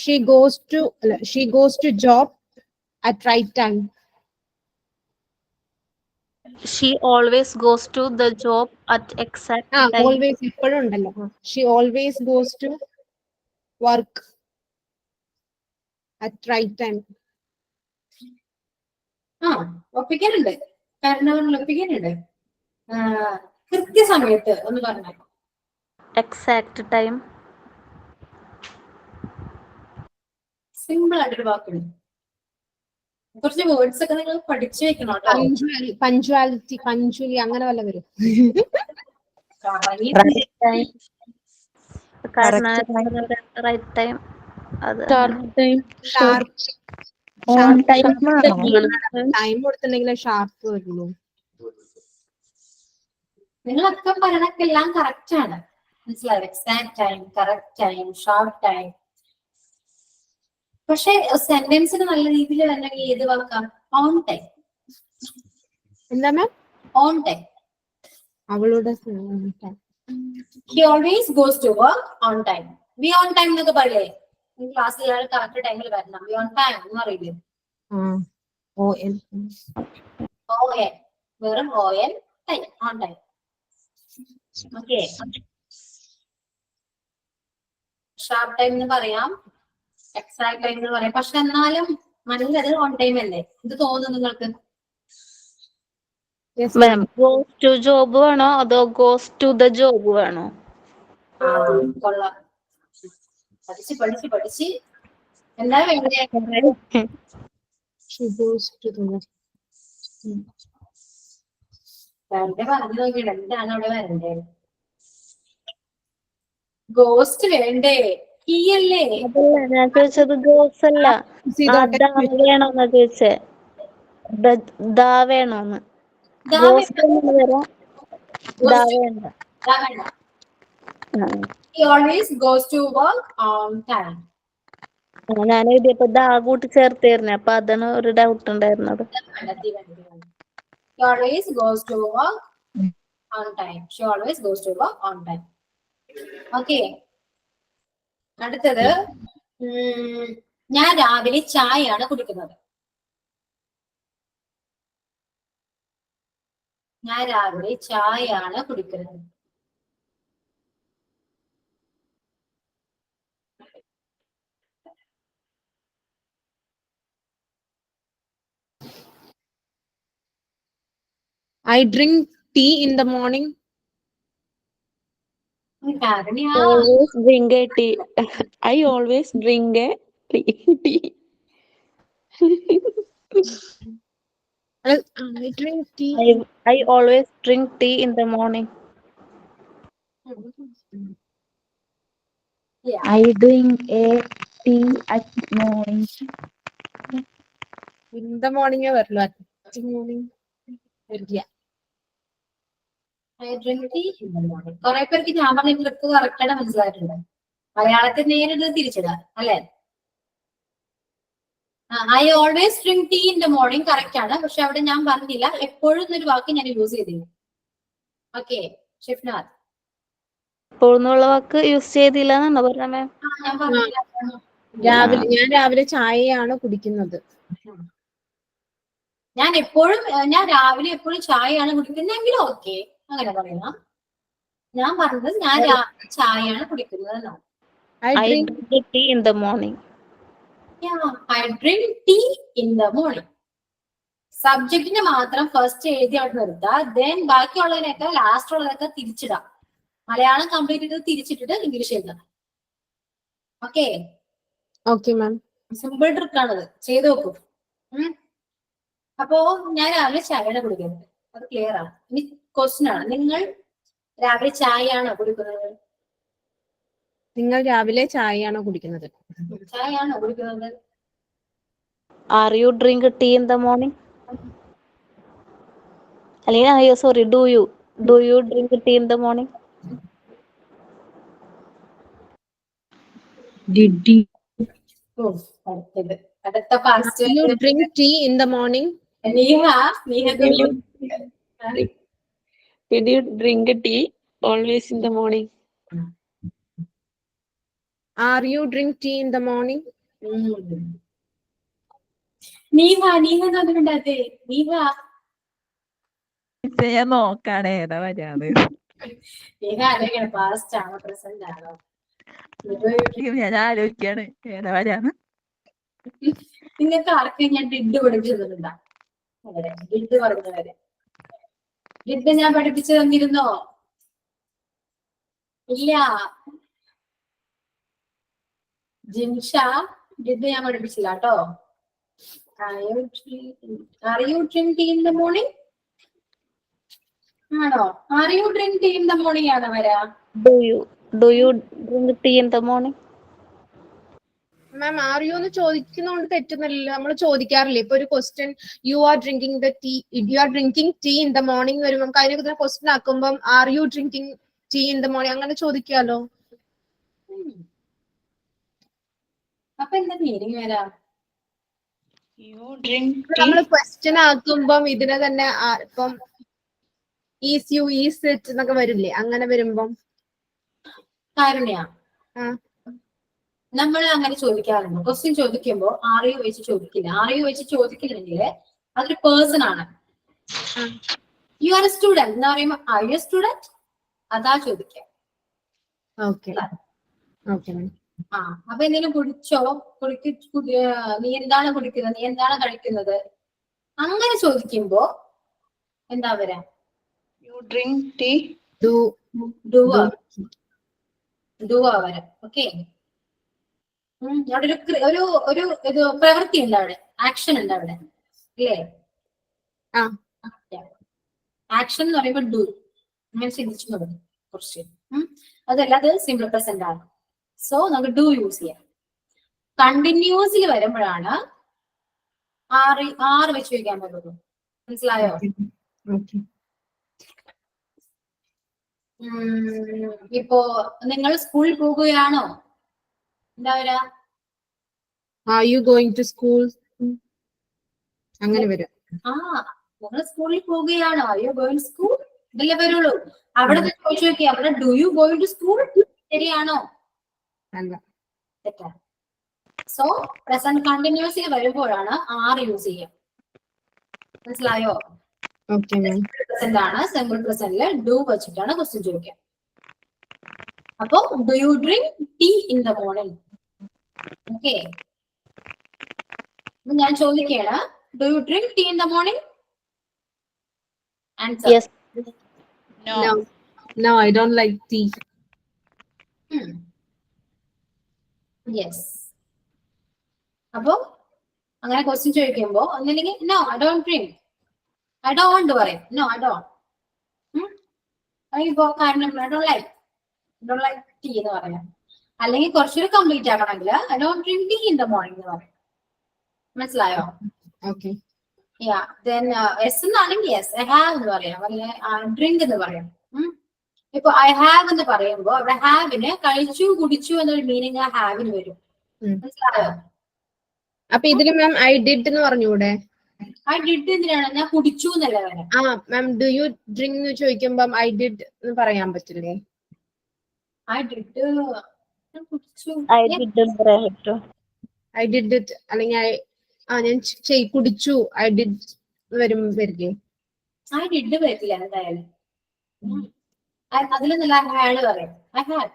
She goes to job at right time. She always goes to the job at exact time. Always ഇപ്പോഴും ഉണ്ടല്ലോ. She always goes to work at right time. ഒപ്പിക്കാനുണ്ട്. കാരണം ഒപ്പിക്കാനുണ്ട്. കൃത്യസമയത്ത് ഒന്ന് പറഞ്ഞോ. Exact time. സിമ്പിൾ ആയിട്ടൊരു വാക്കുണ്ട്. കുറച്ച് വേർഡ്സ് ഒക്കെ നിങ്ങൾ പഠിച്ചു വെക്കണം കേട്ടോ. പഞ്ച്വാലിറ്റി, പഞ്ച്വലി അങ്ങനെ വല്ല വരും. Right time. ഓൺ ടൈം ആണോ? ടൈം കൊടുത്തിട്ടുണ്ടെങ്കിൽ ഷാർപ്പ് വരുള്ളൂ. നിങ്ങളൊക്കെ പറയണൊക്കെ എല്ലാം കറക്റ്റ് ആണ്, മനസ്സിലായോ? Exact time, correct time, sharp time. പക്ഷെ സെന്റൻസിന് നല്ല രീതിയിൽ വരണമെങ്കിൽ ഏത് വാക്കാം? On time. എന്താ മാം? On time. അവളുടെ He always goes to work on time. Be on time എന്നൊക്കെ പറയില്ലേ? ക്ലാസ്സിൽ കറക്റ്റ് ടൈമിൽ വരണം. Be on time എന്ന് അറിയില്ലേ? ON. ON. വെറും ON time, on time. Okay. Sharp time എന്ന് പറയാം, എക്സാക്ട് ടൈം എന്ന് പറയാം. പക്ഷെ എന്നാലും നല്ലത് ഓൺ ടൈം അല്ലേ? ഇത് തോന്നുന്നു നിങ്ങൾക്ക്? മാം ഗോസ് ടു ജോബ് വേണോ അതോ ഗോസ് ടു ദ ജോബ് വേണോ? കൊള്ളാം. പഠിച്ച് പഠിച്ച് പഠിച്ച് എന്താ വേണ്ടേ? വെറുതെ പറഞ്ഞു നോക്കിയിട്ട് എന്താണ് അവിടെ വരണ്ടേ? ഗോസ്റ്റ് വേണ്ടേ? കീ അല്ലേ? അതല്ല ഞാൻ ചോദിച്ചത് ഗോസ് അല്ല, വേണോന്നാ ചോദിച്ചേ. ദാ വേണോന്ന്. ഗോസ് വരാം, ദാ വേണ്ട. He always goes to work on time. ഞാൻ എഴുതിയപ്പോ ദാ കൂട്ടി ചേർത്തായിരുന്നു, അപ്പൊ അതാണ് ഒരു ഡൗട്ട് ഉണ്ടായിരുന്നത്. He always goes to work on time. She always goes to work on time. Okay. അടുത്തത്, ഞാൻ രാവിലെ ചായയാണ് കുടിക്കുന്നത്. ഞാൻ രാവിലെ ചായയാണ് കുടിക്കുന്നത്. I drink tea in the morning. Always drink a tea. I always drink a tea. I drink tea. I always drink tea in the morning. Yeah. I drink a tea at morning. In the morning വരുള്ളൂ. At morning വരില്ല. I drink tea in the morning. കുറെ പേർക്ക് ഞാൻ പറഞ്ഞ trick correct ആയിട്ട് മനസ്സിലായിട്ടുണ്ട്. മലയാളത്തിൽ നേരിട്ട് തിരിച്ചിടാം അല്ലെ? I always drink tea in the morning correct ആണ്. പക്ഷെ അവിടെ ഞാൻ പറഞ്ഞില്ല, എപ്പോഴും എന്നൊരു വാക്ക് ഞാൻ യൂസ് ചെയ്തില്ല. ഓക്കെ ഷിഫ്നാഥ്, എപ്പോഴെന്നുള്ള വാക്ക് യൂസ് ചെയ്തില്ല എന്നാണ് പറഞ്ഞ മാം. ഞാൻ പറഞ്ഞില്ല. ഞാൻ രാവിലെ ചായയാണ് കുടിക്കുന്നത്. ഞാൻ രാവിലെ എപ്പോഴും ചായയാണ് കുടിക്കുന്നതെങ്കിലും ഓക്കെ അങ്ങനെ പറയണം. ഞാൻ പറഞ്ഞത് ഞാൻ രാവിലെ ചായയാണ് കുടിക്കുന്നത് എന്നാണ്. I drink tea in the morning. Yeah, I drink tea in the morning. സബ്ജക്റ്റിന് മാത്രം ഫസ്റ്റ് എഴുതി അവിടെ നിർത്തുക. ദെൻ ബാക്കിയുള്ളതിനൊക്കെ ലാസ്റ്റ് ഉള്ളതൊക്കെ തിരിച്ചിടാം. മലയാളം കംപ്ലീറ്റ് ചെയ്ത് തിരിച്ചിട്ടിട്ട് ഇംഗ്ലീഷ് എഴുതാം. Okay okay ma'am. Simple trick ആണത്, ചെയ്ത് നോക്കൂ. അപ്പോ ഞാൻ രാവിലെ ചായയാണ് കുടിക്കുന്നത്, അത് ക്ലിയർ ആണ്. ഇനി ക്വസ്റ്റ്യൻ ആണ്, നിങ്ങൾ രാവിലെ ചായയാണോ കുടിക്കുന്നത്? നിങ്ങൾ രാവിലെ ചായയാണോ കുടിക്കുന്നത്? ചായയാണോ കുടിക്കുന്നത്? Are you drink tea in the morning? അല്ലെങ്കിൽ sorry, do you drink tea in the morning? Did you അടുത്ത past. You drink tea in the morning? Did you drink a tea always in the morning? Are you drink tea in the morning? Neeha നോക്കുന്നുണ്ടാത്തേ. Neeha ഞാൻ നോക്കാണ് ഏതാ വരാത്. നീഹ ആലോചിക്കണം past ആണോ present ആണോ. ഞാൻ ആലോചിക്കാണ് ഏതാ വരാന്ന്. നിങ്ങൾക്ക് ആർക്കും ഞാൻ ഡിഡ് പഠിപ്പിച്ചു തന്നിട്ടുണ്ടാ? ഡിഡ് പറഞ്ഞവരെ ഡിഡ് ഞാൻ പഠിപ്പിച്ചു തന്നിരുന്നോ? ഇല്ല. ജിൻഷ ഡിഡ് ഞാൻ പഠിപ്പിച്ചില്ല കേട്ടോ. Are you drink tea in the morning? ആണോ? Are you drink tea in the morning ആണോ വരാ? Do you drink tea in the morning? Ma'am are you എന്ന് ചോദിക്കുന്നതുകൊണ്ട് തെറ്റുന്നില്ല. നമ്മൾ ചോദിക്കാറില്ലേ ഇപ്പൊ ഒരു question you are drinking tea in the morning വരുമ്പോൾ നമുക്ക് അതിനെ ക്വസ്റ്റ്യൻ ആക്കുമ്പോൾ are you drinking tea in the morning അങ്ങനെ ചോദിക്കാലോ. അപ്പൊ എന്താ മീനിങ് വരാം? You drink നമ്മൾ tea. ക്വസ്റ്റ്യൻ ആക്കുമ്പം ഇതിനെ തന്നെ ഇപ്പം ഈസ് യു ഈസ് ഇറ്റ് എന്നൊക്കെ വരില്ലേ, അങ്ങനെ വരുമ്പം കാരുണ്യ, ആ. നമ്മൾ അങ്ങനെ ചോദിക്കാറുണ്ട്. ക്വസ്റ്റ്യൻ ചോദിക്കുമ്പോ ആർ യു വെച്ച് ചോദിക്കില്ല. ആർ യു വെച്ച് ചോദിക്കില്ലെങ്കിൽ അതൊരു പേഴ്സൺ ആണ്. യു ആർ എ സ്റ്റുഡന്റ് എന്ന് പറയുമ്പോ ആർ യു സ്റ്റുഡന്റ് അതാ ചോദിക്കാം. Okay okay ma'am. ആ അപ്പൊ എന്തെങ്കിലും കുടിച്ചോ, നീ എന്താണ് കുടിക്കുന്നത്, നീ എന്താണ് കഴിക്കുന്നത്, അങ്ങനെ ചോദിക്കുമ്പോ എന്താ വരാ? You drink tea. ഡു വരാം. ഓക്കെ, അവിടെ ഒരു ഒരു ഇത് പ്രവൃത്തി ഉണ്ട്, അവിടെ ആക്ഷൻ ഉണ്ട് അവിടെ അല്ലേ? ആ. ആക്ഷൻ എന്ന് പറയുമ്പോൾ ഡു, അങ്ങനെ ചിന്തിച്ചു നോക്കും കുറച്ച്. അതല്ല, അത് സിമ്പിൾ പ്രസന്റ് ആണ്. സോ നമുക്ക് ഡു യൂസ് ചെയ്യാം. കണ്ടിന്യൂസിൽ വരുമ്പോഴാണ് ആറ് വെച്ച് ചോദിക്കാൻ പറ്റുള്ളൂ. മനസ്സിലായോ? ഇപ്പോ നിങ്ങൾ സ്കൂളിൽ പോകുകയാണോ, എന്താ വരാ? Are you going to school അങ്ങനെ വരും. ആ, നിങ്ങൾ സ്കൂളിൽ പോവുകയാണോ, ആർ യു ഗോയിങ് സ്കൂൾ ഇതല്ലേ വരുള്ളൂ. അവിടെ ചോദിച്ചു നോക്കി, അവിടെ do you going to school ശരിയാണോ? അല്ല. തെറ്റാണ്. സോ പ്രസന്റ് കണ്ടിന്യൂസിൽ വരുമ്പോഴാണ് ആർ യൂസ് ചെയ്യുക. മനസ്സിലായോ? Okay ma'am. പ്രസന്റ് ആണ്. സിമ്പിൾ പ്രസന്റില് ഡു വെച്ചിട്ടാണ് ക്വസ്റ്റ്യൻ ചോദിക്കുക. അപ്പൊ do you drink tea in the morning? Okay, ഞാൻ ചോദിക്കുകയാണ്, do you drink tea in the morning? Answer. Yes. No, I don't like tea. Yes. അപ്പൊ അങ്ങനെ ക്വസ്റ്റ്യൻ ചോദിക്കുമ്പോ ഒന്നില്ലെങ്കിൽ no I don't drink, I don't പറയും. No I don't. അല്ലെങ്കിൽ കാരണം I don't like tea എന്ന് പറയാം. അല്ലെങ്കിൽ കുറച്ചൊരു കംപ്ലീറ്റ് ആക്കണമെങ്കിൽ I don't drink tea in the morning എന്ന് പറയും. മനസ്സിലായോ? ഓക്കെ. ദെൻ എസ് എന്നാണെങ്കിൽ യെസ് ഐ ഹാവ് എന്ന് പറയാം, അല്ലെങ്കിൽ ഡ്രിങ്ക് എന്ന് പറയാം. ഇപ്പൊ ഐ ഹാവ് എന്ന് പറയുമ്പോ അവിടെ ഹാവിന് കഴിച്ചു കുടിച്ചു എന്നൊരു മീനിങ് ആ ഹാവിന് വരും. മനസ്സിലായോ? അപ്പൊ ഇതില് മാം ഐ ഡിഡ് എന്ന് പറഞ്ഞൂടെ? ഐ ഡിഡ് എന്തിനാണ്? ഞാൻ കുടിച്ചു എന്നല്ല വരാം. ആ മാം, ഡു യു ഡ്രിങ്ക് എന്ന് ചോദിക്കുമ്പം ഐ ഡിഡ് എന്ന് പറയാൻ പറ്റില്ലേ? ഐ ഡിഡ് കുടിച്ചു. I didn't പറയാൻ പറ്റുമോ? ഐ ഡിഡ് ഇറ്റ് അല്ലെങ്കിൽ ഞാൻ കുടിച്ചു ഐ ഡിഡ് വരില്ലേ? ഐ ഡിഡ് വരില്ല എന്തായാലും. അതിലൊന്നല്ല ഹാഡ് പറയും. I had.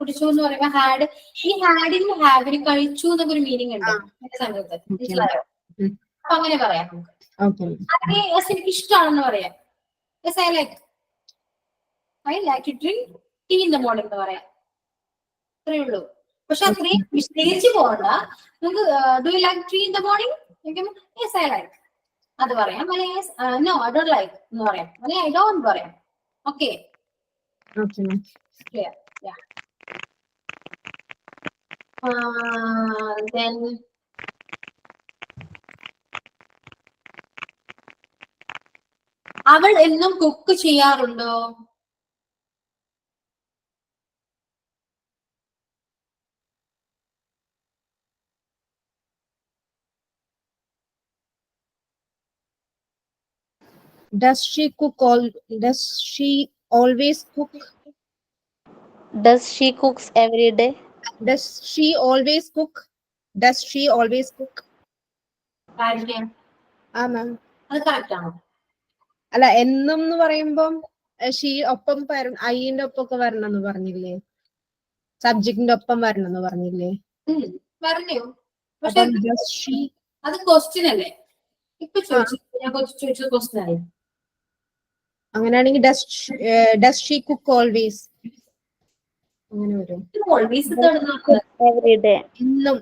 കുടിച്ചു എന്ന് പറയുമ്പോ ഹാഡ്. ഈ ഹാഡിനും ഹാവിനും കഴിച്ചു എന്നൊക്കെ ഒരു മീനിങ് ഉണ്ട് എന്റെ സമയത്ത്. മനസ്സിലായോ? അപ്പൊ അങ്ങനെ പറയാം നമുക്ക്. എനിക്ക് ഇഷ്ടമാണെന്ന് പറയാം. I like to drink tea in the morning എന്ന് പറയാം. അത്രേ ഉള്ളൂ. പക്ഷെ അത്രയും വിശദീകരിച്ച് പോകണ്ട. നമുക്ക് do you like tea in the morning? Yes I like അത് പറയാം. അല്ലെങ്കിൽ നോ ഐ ഡോണ്ട് ലൈക്ക് എന്ന് പറയാം. അല്ലെങ്കിൽ ഐ ഡോണ്ട് പറയാം. Okay, clear? Then അവൾ എന്നും കുക്ക് ചെയ്യാറുണ്ടോ? Does she always cook? Does she cooks every day? Does she always cook? Does she always cook? ആ മാം. അത് കറക്റ്റ് ആണോ? അല്ല, എന്നും എന്ന് പറയുമ്പം ഷീ ഒപ്പം ഐന്റെ ഒപ്പം ഒക്കെ വരണം എന്ന് പറഞ്ഞില്ലേ? സബ്ജക്റ്റിന്റെ ഒപ്പം വരണം എന്ന് പറഞ്ഞില്ലേ? പറഞ്ഞു. പക്ഷെ അത് ക്വസ്റ്റ്യൻ അല്ലേ? ഇപ്പൊ ചോദിച്ചത് ക്വസ്റ്റ്യൻ അല്ലേ? അങ്ങനെയാണെങ്കിൽ ഡസ് ഷീ കുക്ക് ഓൾവേസ് അങ്ങനെ വരും. Always Every day. എന്നും.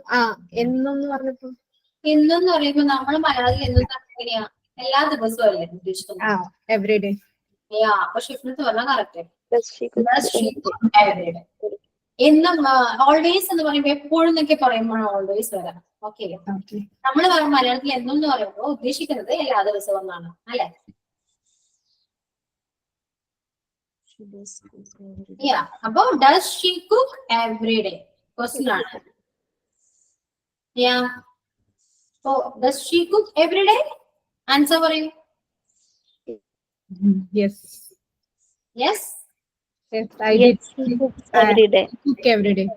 എന്നും എന്ന് പറഞ്ഞപ്പോ എന്നും പറയുമ്പോ നമ്മൾ മലയാളത്തിൽ എന്നും എങ്ങനെയാ? എല്ലാ ദിവസവും അല്ലേ ഉദ്ദേശിക്കുന്നത്? Every day. പക്ഷെ ഇപ്പോഴത്തെ പറഞ്ഞാൽ correct. Does she cook? Does she cook every day? എന്നും ഓൾവേസ് എന്ന് പറയുമ്പോൾ എപ്പോഴും എന്നൊക്കെ പറയുമ്പോൾ ഓൾവേസ് വരാം. ഓക്കെ, നമ്മൾ മലയാളത്തിൽ എന്നും എന്ന് പറയുമ്പോൾ ഉദ്ദേശിക്കുന്നത് എല്ലാ ദിവസവും എന്നാണ് അല്ലെ? അപ്പൊ does she cook every day question ആണ്. Does she cook every day? Answer പറയൂ. Yes. Yes. Yes, I did. She cooks every day. Cook every day.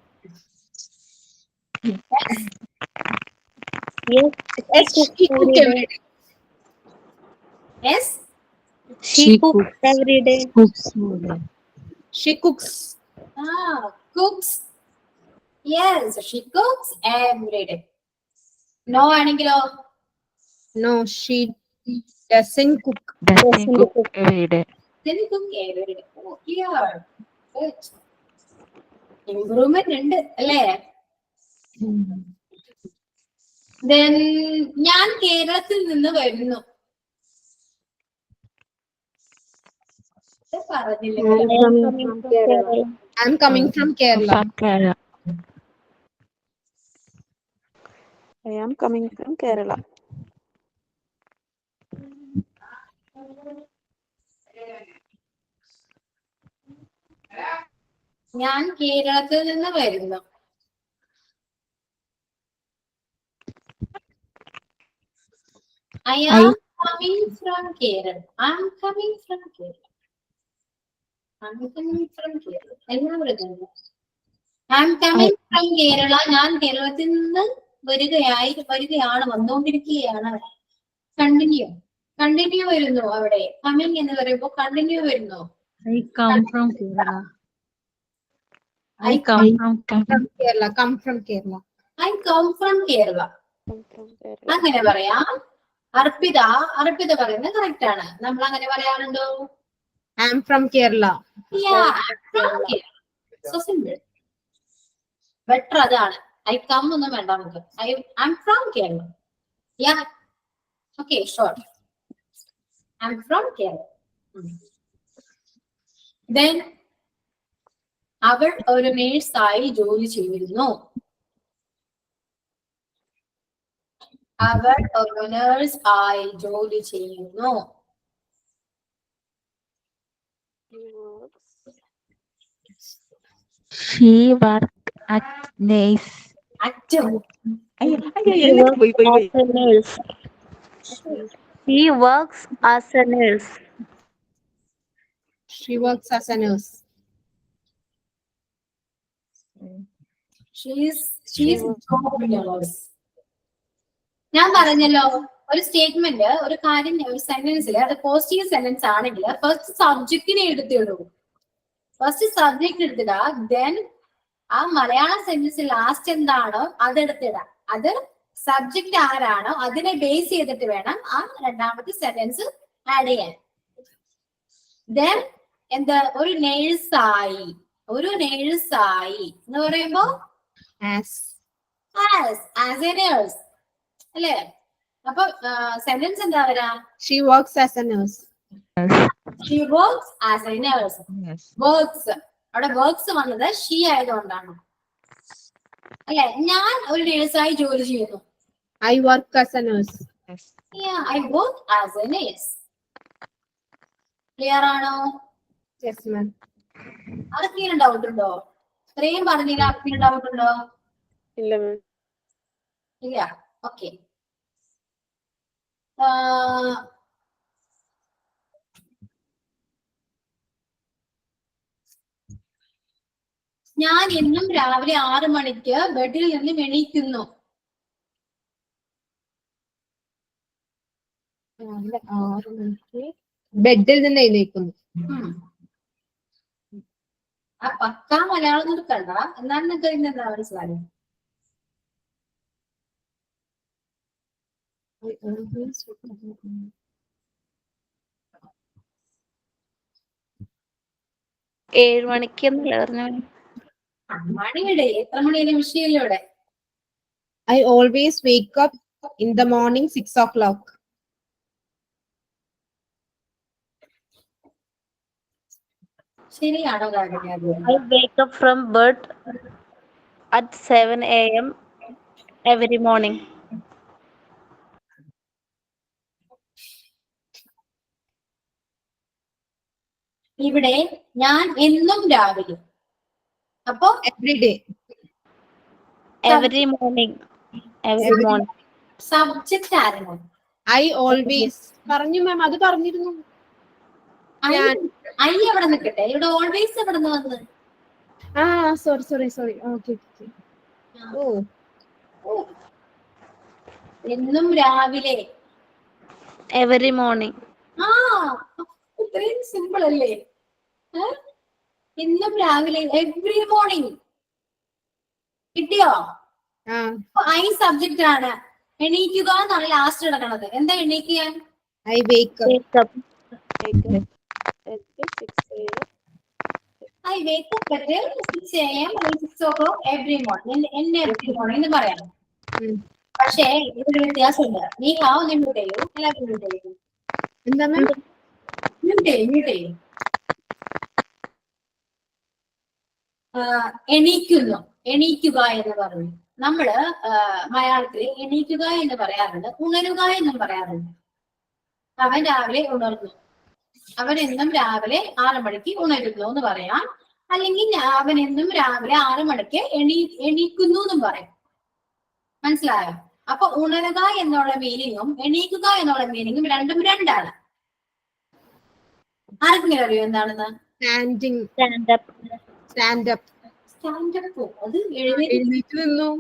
Yes, Yes, she cook every day. Yes. she cooks every day. She cooks. Cooks. Yes, she cooks every day. No ആണെങ്കിലോ? No, she doesn't cook. Doesn't cook every day. Doesn't cook every day. Oh, clear. Good. Improvement ഉണ്ട് അല്ലേ? Then ഞാൻ കേരളത്തിൽ നിന്ന് വരുന്നു. I'm coming from Kerala. From Kerala. I am coming from Kerala. ഞാൻ കേരളത്തിൽ നിന്ന് വരുന്നു. I am coming from Kerala. I'm coming from Kerala. I'm coming from Kerala. എല്ലാവരും I'm coming from Kerala. ഞാൻ കേരളത്തിൽ നിന്ന് വരികയാണ്, വന്നുകൊണ്ടിരിക്കുകയാണ്. കണ്ടിന്യൂ വരുന്നു. അവിടെ കമ്മിങ് എന്ന് പറയുമ്പോൾ കണ്ടിന്യൂ വരുന്നു. I come from Kerala. I come from Kerala. Come from Kerala. I come from Kerala. അങ്ങനെ പറയാം. അർപ്പിത പറയുന്നത് കറക്റ്റ് ആണ്. നമ്മൾ അങ്ങനെ പറയാറുണ്ടോ? I'm from Kerala. Yeah, I'm from Kerala. So simple. Better അതാണ്. I come ഒന്നും വേണ്ട നമുക്ക്. I'm from Kerala. Yeah. Okay, short. I'm from Kerala. Then അവൾ ഒരു നേഴ്സായി ജോലി ചെയ്തിരുന്നു. അവൾ ഒരു നേഴ്സ് ആയി ജോലി ചെയ്യുന്നു. She worked at nurse. She works as a nurse. She works as a nurse. She's job nurse. ഞാൻ പറഞ്ഞല്ലോ ഒരു സ്റ്റേറ്റ്മെന്റ്, ഒരു കാര്യം, ഒരു സെന്റൻസിൽ അത് പോസിറ്റീവ് സെന്റൻസ് ആണെങ്കിൽ ഫസ്റ്റ് സബ്ജക്റ്റിനെ എടുത്തിടൂ. ഫസ്റ്റ് സബ്ജക്ട് എടുത്തിടാ. ദെൻ ആ മലയാളം സെന്റൻസ് ലാസ്റ്റ് എന്താണോ അതെടുത്തിടാം. അത് സബ്ജക്ട് ആരാണോ അതിനെ ബേസ് ചെയ്തിട്ട് വേണം ആ രണ്ടാമത്തെ സെന്റൻസ് ആഡ് ചെയ്യാൻ. ദെൻ എന്താ ഒരു നേഴ്സായി എന്ന് പറയുമ്പോ As എ നേഴ്സ് അല്ലേ? അപ്പൊ സെന്റൻസ് എന്താ വരാ? she works as a nurse. She works as a nurse. Yes. Works. അവിടെ വർക്ക്സ് വന്നത് ഷീ ആയതുകൊണ്ടാണ് അല്ലെ? ഞാൻ ഒരു നേഴ്സായി ജോലി ചെയ്യുന്നു. I work as a nurse. Yes. Yeah, I work as a nurse. Clear ആണോ? Yes, ma'am. ആർക്കെങ്കിലും ഡൗട്ട് ഉണ്ടോ? ഇത്രയും പറഞ്ഞില്ല, ആർക്കെങ്കിലും ഡൗട്ട് ഉണ്ടോ? ഇല്ല മാം. ഇല്ല. ഓക്കെ. ഞാൻ എന്നും രാവിലെ 6 മണിക്ക് ബെഡിൽ നിന്ന് എണീക്കുന്നു. രാവിലെ 6 മണിക്ക് ബെഡിൽ നിന്ന് എഴുന്നേൽക്കുന്നു. ആ പക്കാ മലയാളം എടുക്കണ്ട, എന്നാലും നിങ്ങൾക്ക് ഇതിന് എന്താ മനസ്സിലായി? ഏഴ് മണിക്ക് എന്നല്ലേ പറഞ്ഞു? മണിയുടെ എത്ര മണിയുടെ വിഷയമില്ല ഇവിടെ. I always wake up in the morning 6 o'clock. ശരിയാണോ കാര്യം അത്? I wake up from bed at 7 a.m. every morning. ഇവിടെ ഞാൻ എന്നും രാവിലെ, അപ്പൊ every day. Every morning. Every morning. Subject ആരാണ്? ഐ ഓൾവേസ് പറഞ്ഞു മാം, അത് പറഞ്ഞിരുന്നു. ഐ എവിടെ നിൽക്കട്ടെ, ഇവിടെ ഓൾവേസ് എവിടെ നിന്ന് വന്ന്? ആ സോറി. ഓക്കെ. ഓ എന്നും രാവിലെ. Every morning. ആ ഇത്രയും സിമ്പിൾ അല്ലേ? എന്നും രാവിലെ, എവ്രി മോർണിംഗ്. കിട്ടിയോ? ഐ സബ്ജക്റ്റ് ആണ്. എണീക്കുക എന്നാണ് ലാസ്റ്റ് കിടക്കണത്. എന്താ എണീക്കുക? I wake Wake up. At 6 a.m. I wake up at 6 a.m. അല്ലെങ്കിൽ 6 o'clock every morning. every morning എന്ന് പറയാം. പക്ഷേ ഇവിടെ വ്യത്യാസമുണ്ട്. നീ ഒന്ന് മ്യൂട്ട് ചെയ്യൂ, എല്ലാവരും മ്യൂട്ട് ചെയ്യൂ. എന്താ മാം? മ്യൂട്ട് ചെയ്യൂ. എണീക്കുന്നു, എണീക്കുക എന്ന് പറഞ്ഞു. നമ്മള് മലയാളത്തിൽ എണീക്കുക എന്ന് പറയാറുണ്ട്, ഉണരുക എന്നും പറയാറുണ്ട്. അവൻ രാവിലെ ഉണർന്നു, അവൻ എന്നും രാവിലെ 6 മണിക്ക് ഉണരുന്നു എന്ന് പറയാം. അല്ലെങ്കിൽ അവൻ എന്നും രാവിലെ 6 മണിക്ക് എണീക്കുന്നു എന്നും പറയും. മനസ്സിലായോ? അപ്പൊ ഉണരുക എന്നുള്ള മീനിങ്ങും എണീക്കുക എന്നുള്ള മീനിങ്ങും രണ്ടും രണ്ടാണ്. ആർക്കെങ്കിലും അറിയോ എന്താണെന്ന്? സ്റ്റാൻഡപ്പ്. അത് എഴുന്നേറ്റ് നിന്നു.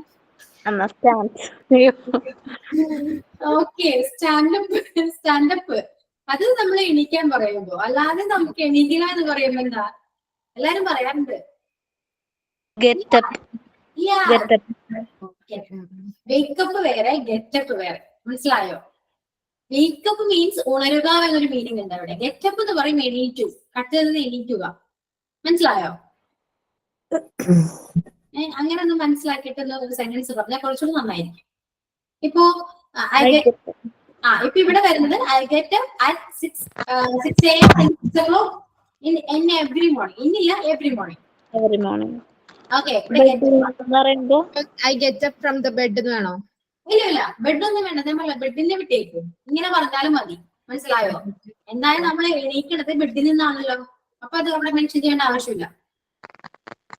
ഓക്കെ, സ്റ്റാൻഡപ്പ് അത് നമ്മൾ എണീക്കാൻ പറയുമ്പോ, അല്ലാതെ നമുക്ക് എണീക്കുക എന്ന് പറയുമ്പോ എന്താ? എല്ലാരും പറയാറുണ്ട് വേക്കപ്പ് വേറെ, ഗെറ്റപ്പ് വേറെ. മനസ്സിലായോ? വേക്കപ്പ് മീൻസ് ഉണരുക എന്നൊരു മീനിങ് ഉണ്ട് അവിടെ. ഗെറ്റപ്പ് എന്ന് പറയും എണീറ്റു, കട്ടുന്നത് എണീറ്റുക. മനസ്സിലായോ? അങ്ങനെ ഒന്ന് മനസ്സിലാക്കിയിട്ട് ഒരു സെന്റൻസ് പറഞ്ഞാൽ കുറച്ചുകൂടി നന്നായിരിക്കും. ഇപ്പോ ഇപ്പൊ ഇവിടെ വരുന്നത് I get at 6 a.m. and 6 o'clock in every morning. ഇന്നില്ല, every morning. Okay, I get up from the bed എന്ന് വേണോ? ഇല്ല, ബെഡ് ഒന്നും വേണ്ട. നമ്മളെ ബെഡിന്റെ വിട്ടേക്കും, ഇങ്ങനെ പറഞ്ഞാലും മതി. മനസ്സിലായോ? എന്തായാലും നമ്മൾ എണീക്കണത് ബെഡിൽ നിന്നാണല്ലോ, അപ്പൊ അത് അവിടെ മെൻഷൻ ചെയ്യേണ്ട ആവശ്യമില്ല.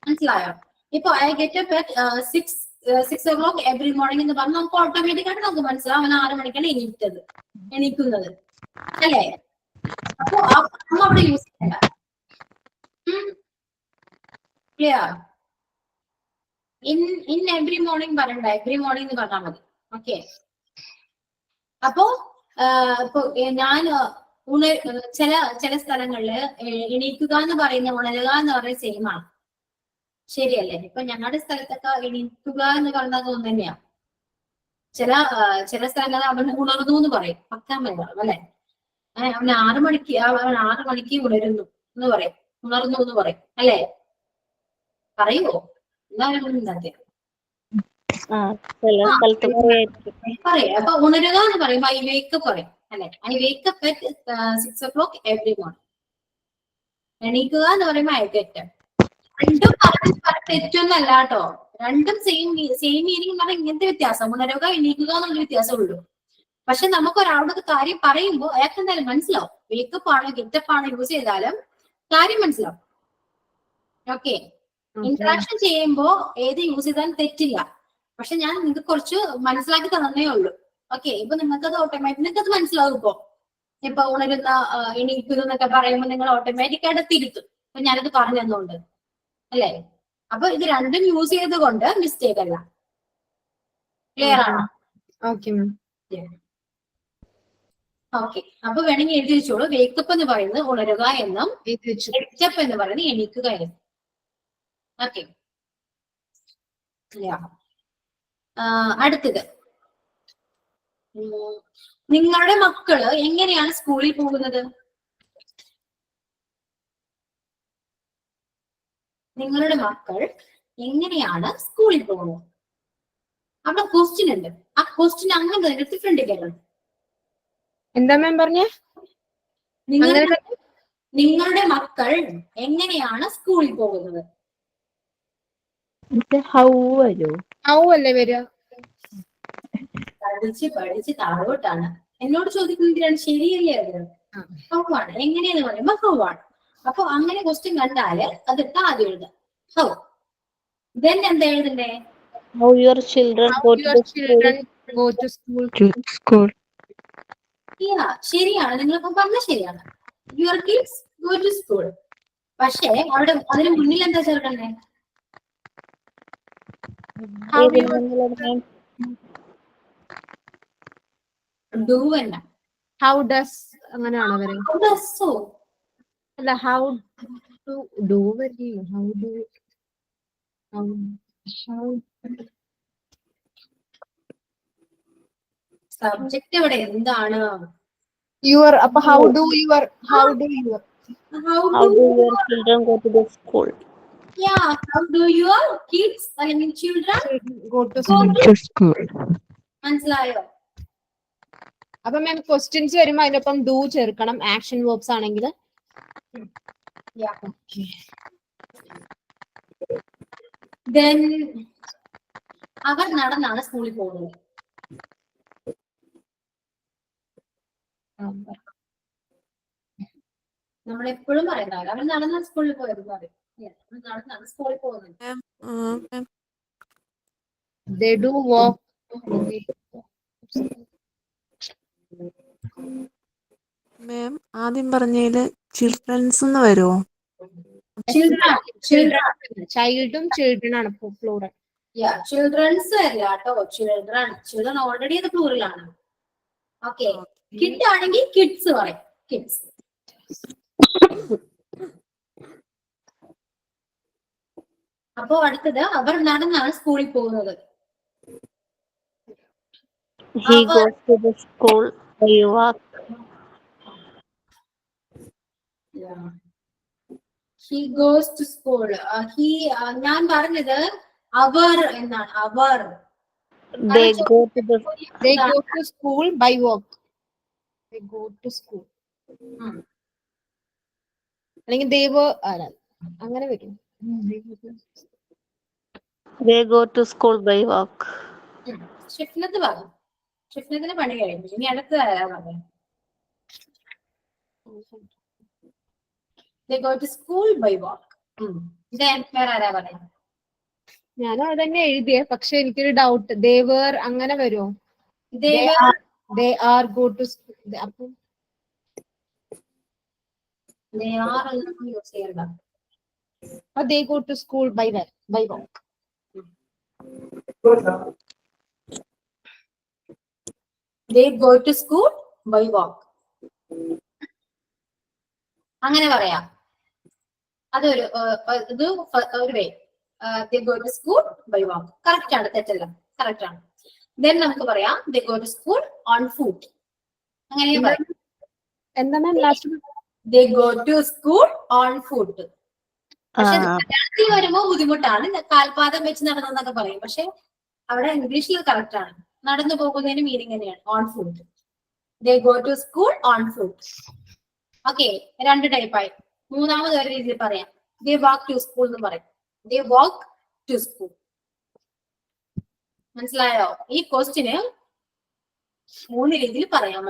മനസ്സിലായോ? ഇപ്പൊ I get up at 6 o'clock every morning എന്ന് പറഞ്ഞാൽ നമുക്ക് ഓട്ടോമാറ്റിക് ആയിട്ട് നമുക്ക് മനസ്സിലാവും അവൻ 6 മണിക്കാണ് എണീക്കുന്നത്, അല്ലേ? അപ്പൊ അവിടെ യൂസ് ചെയ്യണ്ട. ക്ലിയർ? ഇൻ എവ്രി മോർണിംഗ് പറയണ്ട, എവ്രി മോർണിംഗ് എന്ന് പറഞ്ഞാൽ മതി. ഓക്കെ. അപ്പോ ഇപ്പൊ ഞാൻ ചില സ്ഥലങ്ങളില് എണീക്കുക എന്ന് പറയുന്ന ഉണരുക എന്ന് പറയുന്ന സെയിം ആണ്. ശരിയല്ലേ? ഇപ്പൊ ഞങ്ങളുടെ സ്ഥലത്തൊക്കെ എണീക്കുക എന്ന് പറഞ്ഞത് ഒന്ന് തന്നെയാ. ചില സ്ഥലങ്ങളിൽ അവൻ ഉണർന്നു എന്ന് പറയും, 10 മണിയാവും അല്ലെ? അവൻ 6 മണിക്ക് ഉണരുന്നു എന്ന് പറയും, ഉണർന്നു എന്ന് പറയും, അല്ലെ? പറയുവോ? എന്തായാലും പറയാം. അപ്പൊ ഉണരുക എന്ന് പറയുമ്പോ ഐ വേക്കപ്പ് പറയും, അല്ലെ? I wake up at 6 o'clock every morning. എണീക്കുക എന്ന് പറയുമ്പോ ഐ ഗെറ്റ് അപ്പ്. രണ്ടും തെറ്റൊന്നല്ല കേട്ടോ, രണ്ടും സെയിം മീനിങ് പറഞ്ഞാൽ ഇങ്ങനത്തെ വ്യത്യാസം. ഉണരുക, എണീക്കുക എന്നുള്ള വ്യത്യാസമുള്ളൂ. പക്ഷെ നമുക്ക് ഒരാളുടെ കാര്യം പറയുമ്പോൾ അയാൾക്ക് എന്തായാലും മനസ്സിലാവും. വേക്കപ്പ് ആണോ ഗെറ്റപ്പ് ആണോ യൂസ് ചെയ്താലും കാര്യം മനസ്സിലാവും. ഓക്കെ. ഇന്ററാക്ഷൻ ചെയ്യുമ്പോ ഏത് യൂസ് ചെയ്താലും തെറ്റില്ല. പക്ഷെ ഞാൻ നിങ്ങൾക്ക് കുറച്ച് മനസ്സിലാക്കി തന്നേ ഉള്ളൂ. ഓക്കെ. ഇപ്പൊ നിങ്ങൾക്കത് നിങ്ങൾക്കത് മനസ്സിലാവും. ഇപ്പൊ ഉണരുന്ന, എണീക്കുന്നു എന്നൊക്കെ പറയുമ്പോൾ നിങ്ങൾ ഓട്ടോമാറ്റിക് ആയിട്ട് തിരുത്തും. അപ്പൊ ഞാനത് പറഞ്ഞു തന്നുകൊണ്ട്, അല്ലേ? അപ്പൊ ഇത് രണ്ടും യൂസ് ചെയ്തുകൊണ്ട് മിസ്റ്റേക്ക് അല്ല. ക്ലിയർ ആണോ? ഓക്കെ. ഓക്കെ. അപ്പൊ വേണമെങ്കിൽ എഴുതി വെച്ചോളൂ. വേക്കപ്പ് എന്ന് പറയുന്നത് ഉണരുക എന്നും ഗെറ്റപ്പ് എന്ന് പറയുന്നത് എണീക്കുക എന്നും. ഓക്കെ. അടുത്തത്, നിങ്ങളുടെ മക്കള് എങ്ങനെയാണ് സ്കൂളിൽ പോകുന്നത്? നിങ്ങളുടെ മക്കൾ എങ്ങനെയാണ് സ്കൂളിൽ പോകുന്നത്? അവിടെ ക്വസ്റ്റ്യൻ ഉണ്ട്. ആ ക്വസ്റ്റ്യൻ അങ്ങനെ തന്നെ ഡിഫറെന്റ് കേൾക്കണം. എന്താ മാം പറഞ്ഞേ? നിങ്ങളുടെ മക്കൾ എങ്ങനെയാണ് സ്കൂളിൽ പോകുന്നത്? ഹൗ വരൂ? ഹൗ അല്ലേ വരിക? പഠിച്ച് താഴോട്ടാണ്. എന്നോട് ചോദിക്കുന്നതിനാണ് ശരിയല്ലേ അത്? ഹൗ ആണ്. എങ്ങനെയെന്ന് പറയുമ്പോ ഹൗ ആണ്. അപ്പൊ അങ്ങനെ ക്വസ്റ്റ്യൻ കണ്ടാല് അതിട്ട് ആദ്യം എഴുതാം ഹൗ. ദെൻ എന്താ എഴുതണ്ടേ? How your children How go to your the school? children go to school? School. ശരിയാണ്, നിങ്ങളിപ്പോ പറഞ്ഞ ശരിയാണ്. Your kids go to school. പക്ഷേ അവിടെ അതിന് മുന്നിൽ എന്താ ചേർക്കണ്ടേ? How ഏതിന് your മുന്നിലാണ്? do അല്ല. How does അങ്ങനെയാണോ വരിക? How does so? അല്ല, how do വരില്ല. How do how സബ്ജക്ട് ഇവിടെ എന്താണ്? your അപ്പൊ how do your How How do do your children go to the school? how do your kids അല്ലെങ്കിൽ children go to go school? to School. മനസ്സിലായോ? അപ്പൊ മാം questions വരുമ്പോ അതിനൊപ്പം do ചേർക്കണം, action verbs ആണെങ്കിൽ. Then അവർ നടന്നാണ് സ്കൂളിൽ പോകുന്നത്. നമ്മൾ എപ്പോഴും പറയുന്നവർ അവർ നടന്നാണ് സ്കൂളിൽ പോയത് പറയും. നടന്നാണ് സ്കൂളിൽ പോകുന്നത്. they do walk. മാം ആദ്യം പറഞ്ഞതില് ചിൽഡ്രൻസ് എന്ന് വരുമോ? ചൈൽഡും ചിൽഡ്രൻ ആണ് പ്ലൂറൽ. ചിൽഡ്രൻസ് അല്ല കേട്ടോ, ചിൽഡ്രൻ ഓൾറെഡി അത് പ്ലൂറലാണ്. ഓക്കെ, കിഡ് ആണെങ്കിൽ കിഡ്സ് പറയും. കിഡ്സ്. അപ്പോ അടുത്തത് അവർ നടന്നാണ് സ്കൂളിൽ പോകുന്നത്. He goes to the school by walk. He goes to school. ഞാൻ പറഞ്ഞത് അവർ എന്നാണ്. അവർ They go to the they go to school by walk. They go to school. അല്ലെങ്കിൽ they were അങ്ങനെ വരും. They go to school by walk. ഷിഫ്നത്ത് പറഞ്ഞു. ഷിഫ്നത്തിന് പണി കഴിഞ്ഞു. ഇനി അടുത്ത് ആരാ പറഞ്ഞു? They go to school by walk. Then വേറെ ആരാ പറയാ? ഞാനും അത് തന്നെ എഴുതിയേ, പക്ഷെ എനിക്കൊരു ഡൗട്ട്. they were അങ്ങനെ വരുമോ? They are go to school. അപ്പൊ they are എന്നൊന്നും യൂസ് ചെയ്യണ്ട. they go to school by walk. They go to school by walk. അങ്ങനെ പറയാം. അതൊരു ഒരു വേ. They go to school by walk. Correct ആണ്, തെറ്റല്ല, കറക്റ്റ് ആണ്. Then നമുക്ക് പറയാം they go to school on foot. അങ്ങനെ പറയാം. എന്താ മാം last? They go to school on foot. പക്ഷെ മലയാളത്തിൽ വരുമ്പോ ബുദ്ധിമുട്ടാണ്. കാൽപാദം വെച്ച് നടന്നെന്നൊക്കെ പറയും. പക്ഷെ അവിടെ ഇംഗ്ലീഷിൽ കറക്റ്റ് ആണ്. നടന്നു പോകുന്നതിന് മീനിങ് തന്നെയാണ് on foot. They go to school on foot. Okay, രണ്ട് ടൈപ്പായി. മൂന്നാമത് ഒരു രീതിയിൽ പറയാം. They walk to school എന്ന് പറയും. They walk to school. മനസ്സിലായോ? ഈ ക്വസ്റ്റിന് 3 രീതിയിൽ പറയാം.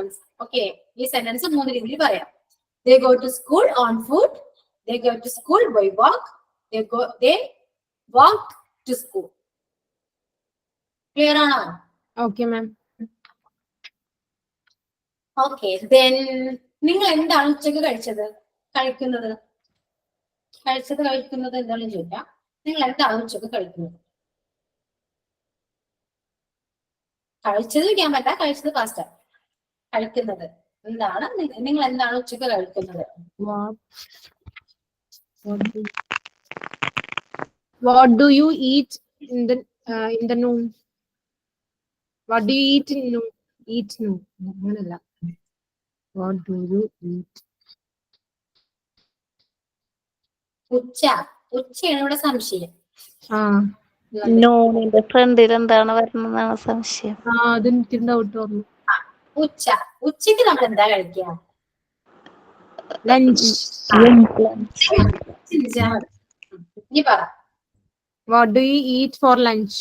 ഓക്കെ, ഈ സെന്റൻസ് 3 രീതിയിൽ പറയാം. They go to school on foot. They go to school by walk. They walk to school. Clear ആണോ? Okay ma'am. ഓക്കെ, then നിങ്ങൾ എന്താണ് ഉച്ചക്ക് കഴിക്കുന്നത് എന്താണെന്ന് ചോദിക്കാം. നിങ്ങൾ എന്താണ് ഉച്ചക്ക് കഴിക്കുന്നത്? കഴിച്ചത് വയ്ക്കാൻ പറ്റാ, കഴിച്ചത് ഫാസ്റ്റ്. കഴിക്കുന്നത് എന്താണ്? നിങ്ങൾ എന്താണ് ഉച്ചക്ക് കഴിക്കുന്നത്? What do you eat in the noon? What do you eat in noon? Eat noon. അങ്ങനല്ല. What do you eat? ഉച്ചയാണ് ഇവിടെ സംശയം. നോണിന്റെ ഫ്രണ്ടിൽ എന്താണ് വരുന്നതാണ് സംശയം. അത് എനിക്ക് ഡൗട്ട് വന്നു. ഉച്ചക്ക് നമ്മൾ എന്താ കഴിക്കുക? ലഞ്ച്. ചിന്തിച്ചാ മതി. ഇനി പറ. What do you eat for lunch?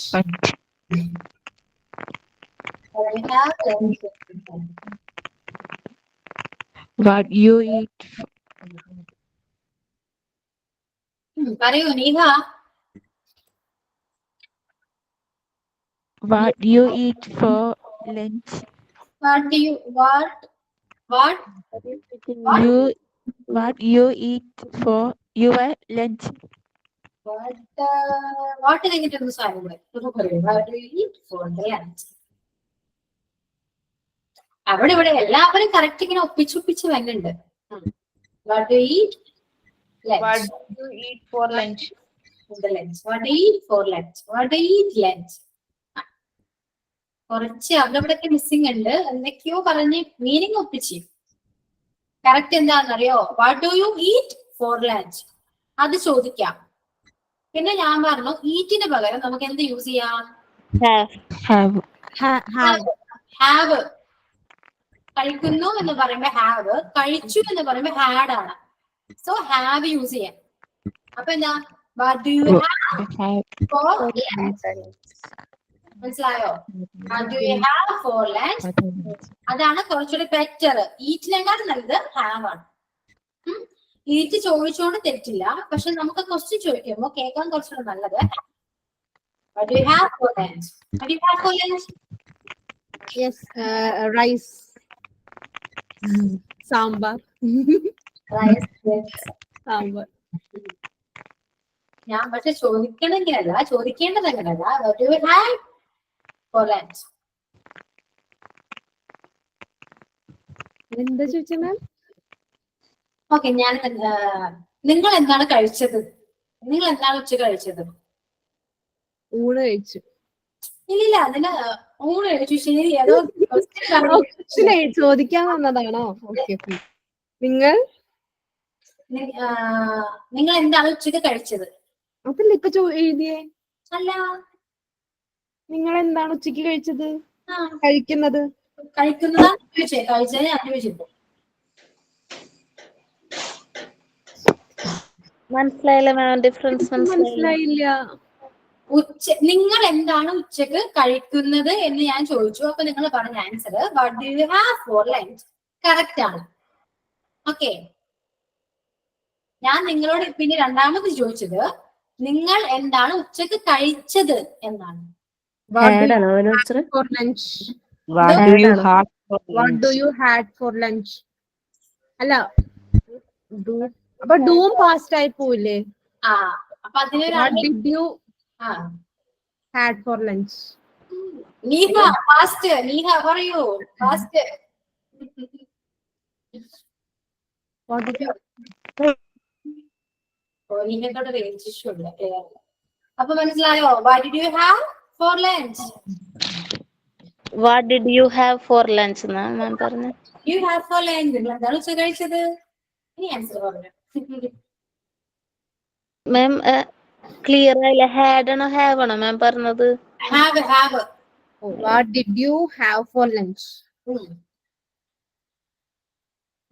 What you eat? പറയൂ Neeha. What you eat for lunch? What do you what You what you eat for your lunch? what കഴിഞ്ഞിട്ടൊന്ന് സാധനം കൂടെ പറയൂ. What do you eat for the lunch? അവിടെ ഇവിടെ എല്ലാവരും correct ഇങ്ങനെ ഒപ്പിച്ചൊപ്പിച്ച് വരുന്നുണ്ട്. What do you eat? What Lunch. do you eat for lunch? The lunch. What do you eat for lunch? What do you eat lunch? കുറച്ച് അവിടെ ഇവിടെയൊക്കെ missing ഉണ്ട്. എന്തൊക്കെയോ പറഞ്ഞ് മീനിങ് ഒപ്പിച്ച്. കറക്റ്റ് എന്താണെന്നറിയോ? What do you eat for lunch? അത് ചോദിക്കാം. പിന്നെ ഞാൻ പറഞ്ഞു ഈറ്റിന് പകരം നമുക്ക് എന്ത് യൂസ് ചെയ്യാം? Have. ഹാവ്. കഴിക്കുന്നു എന്ന് പറയുമ്പോ ഹാവ്, കഴിച്ചു എന്ന് പറയുമ്പോ ഹാഡ് ആണ്. സോ ഹാവ് യൂസ് ചെയ്യാം. അപ്പൊ എന്താ? What do you have for lunch? മനസ്സിലായോ? What do you have for lunch? അതാണ് കുറച്ചുകൂടി ബെറ്റർ. ഈറ്റിനെക്കാളും നല്ലത് ഹാവ് ആണ്. ഈറ്റ് ചോദിച്ചോണ്ട് തെറ്റില്ല, പക്ഷെ നമുക്ക് ക്വസ്റ്റ്യൻ ചോദിക്കുമ്പോ കേൾക്കാൻ കുറച്ചുകൂടി നല്ലത് what do you have for lunch? What do you have for lunch? Yes, rice. Sambar. Rice. Yes. Sambar. ഞാൻ പക്ഷെ ചോദിക്കണമെങ്കിലല്ല, ചോദിക്കേണ്ടത് എങ്ങനെയല്ല. what do you have for lunch? എന്താ ചോദിച്ചേ മാം? ഓക്കെ, ഞാൻ നിങ്ങൾ എന്താണ് കഴിച്ചത്? നിങ്ങൾ എന്താണ് ഉച്ച കഴിച്ചത്? ഊണ് കഴിച്ചു. ഇല്ലില്ല, അതിന് ഊണ് കഴിച്ചു. ശരി, അതോ ചോദിക്കാൻ വന്നതാണോ? ഓക്കെ. നിങ്ങൾ നിങ്ങൾ എന്താണ് ഉച്ചക്ക് കഴിച്ചത്? അതല്ല ഇപ്പൊ എഴുതിയേ. അല്ല, നിങ്ങൾ എന്താണ് ഉച്ചക്ക് കഴിച്ചത്? കഴിക്കുന്നത്. കഴിക്കുന്നതാണ് ചോദിച്ചേ. കഴിച്ചത് ഞാൻ ചോദിച്ചിട്ടു. മനസ്സിലായില്ല മാം, ഡിഫറൻസ് മനസ്സിലായില്ല. നിങ്ങൾ എന്താണ് ഉച്ചക്ക് കഴിക്കുന്നത് എന്ന് ഞാൻ ചോദിച്ചു. അപ്പൊ നിങ്ങൾ പറഞ്ഞ answer what do you have for lunch correct ആണ്. ഓക്കെ, ഞാൻ നിങ്ങളോട് പിന്നെ രണ്ടാമത് ചോദിച്ചത് നിങ്ങൾ എന്താണ് ഉച്ചക്ക് കഴിച്ചത് എന്നാണ്. What do you had for lunch? അല്ല, അപ്പൊ ഡൂം പാസ്റ്റ് ആയി പോയില്ലേ? അപ്പൊ അതിനൊരു What did you had for lunch? Neeha fast. Neeha പറയൂ ഫാസ്റ്റ്. What did you നീഹത്തോട് റേഞ്ച് ഇഷ്യൂ ഉണ്ട്. അപ്പൊ മനസ്സിലായോ? What did you have for lunch? What did you have for lunch എന്നാ മാം പറഞ്ഞു. You have for lunch. നിങ്ങൾ എന്താണ് ഉച്ച കഴിച്ചത്? ഇനി ആൻസർ പറഞ്ഞു. മാം ക്ലിയർ ആയില്ല. ഹാഡ് ആണോ ഹാവ് ആണോ മാം പറഞ്ഞത്? Have. What did you have for lunch?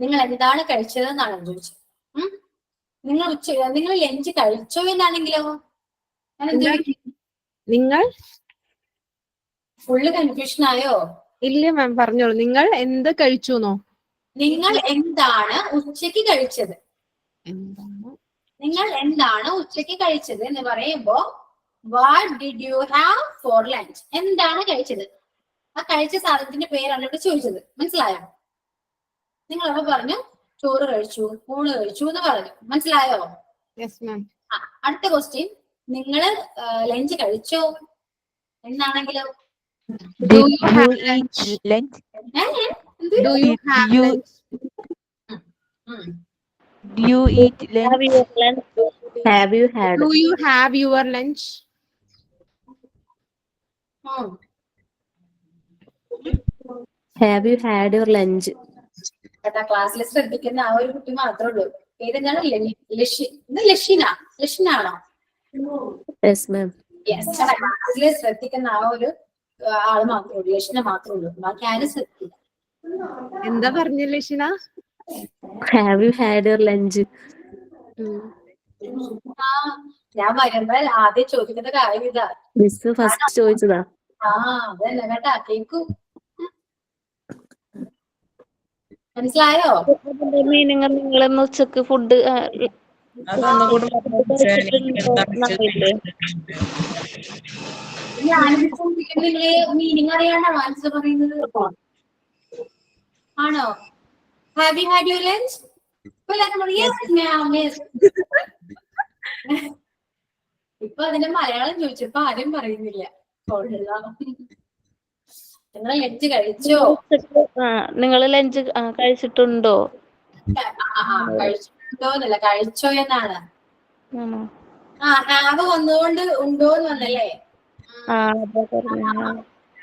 നിങ്ങൾ എന്താണ് കഴിച്ചത് എന്നാണ് ചോദിച്ചത്. നിങ്ങൾ ലഞ്ച് കഴിച്ചോ എന്നാണെങ്കിലോ? നിങ്ങൾ ഫുള്ള് കൺഫ്യൂഷൻ ആയോ? ഇല്ല മാം, പറഞ്ഞോളൂ. നിങ്ങൾ എന്ത് കഴിച്ചുന്നോ? നിങ്ങൾ എന്താണ് ഉച്ചക്ക് കഴിച്ചത്? നിങ്ങൾ എന്താണ് ഉച്ചക്ക് കഴിച്ചത് എന്ന് പറയുമ്പോ what did you have for lunch? എന്താണ് കഴിച്ചത്? ആ കഴിച്ച സാധനത്തിന്റെ പേരാണ് ഇവിടെ ചോദിച്ചത്. മനസ്സിലായോ? നിങ്ങൾ അപ്പൊ പറഞ്ഞു ചോറ് കഴിച്ചു, ഊണ് കഴിച്ചു എന്ന് പറഞ്ഞു. മനസ്സിലായോ? അടുത്ത ക്വസ്റ്റ്യൻ, നിങ്ങള് ലഞ്ച് കഴിച്ചോ എന്നാണെങ്കിലോ? Do you eat lunch? Do you have lunch? Do you eat lunch? Have you had? Do you have your lunch? Have you had your lunch? ക്ലാസ്സിൽ ശ്രദ്ധിക്കുന്ന ആ ഒരു കുട്ടി മാത്രമേ ഉള്ളൂ. പേരെന്താണ്? ലഷിനാണോ? Yes ma'am. യെസ്, ക്ലാസ്സിൽ ശ്രദ്ധിക്കുന്ന ആ ഒരു ആള് മാത്രമേ ഉള്ളൂ. ലഷിന മാത്രമേ ഉള്ളൂ. ബാക്കി ആരും ശ്രദ്ധിക്കില്ല. എന്താ പറഞ്ഞ ലഷിന? Have you had your lunch? ആ ഞാൻ വരുമ്പോ ആദ്യം ചോദിക്കുന്ന കാര്യം ഇതാ. Miss first ചോദിച്ചതാ. ആ അതല്ല കേട്ടാ, കേക്കൂ. മനസ്സിലായോ? അതിന്റെ മീനിങ് നിങ്ങളെന്ന് ഉച്ചക്ക് ഫുഡ് അതൊന്നുകൂടി ഞാനിപ്പോ നിങ്ങളെ മീനിങ് അറിയാണ്ടാണോ ആൻസർ പറയുന്നത്? ആണോ? Have you had your lunch? ഇപ്പൊ അതിന്റെ മലയാളം ചോദിച്ചപ്പോ ആരും പറയുന്നില്ല. നിങ്ങൾ ലഞ്ച് കഴിച്ചോ? നിങ്ങൾ ലഞ്ച് കഴിച്ചിട്ടുണ്ടോ? കഴിച്ചിട്ടുണ്ടോന്നല്ല, കഴിച്ചോ എന്നാണ്. ഹാവ് വന്നുകൊണ്ട് ഉണ്ടോന്ന് വന്നല്ലേ?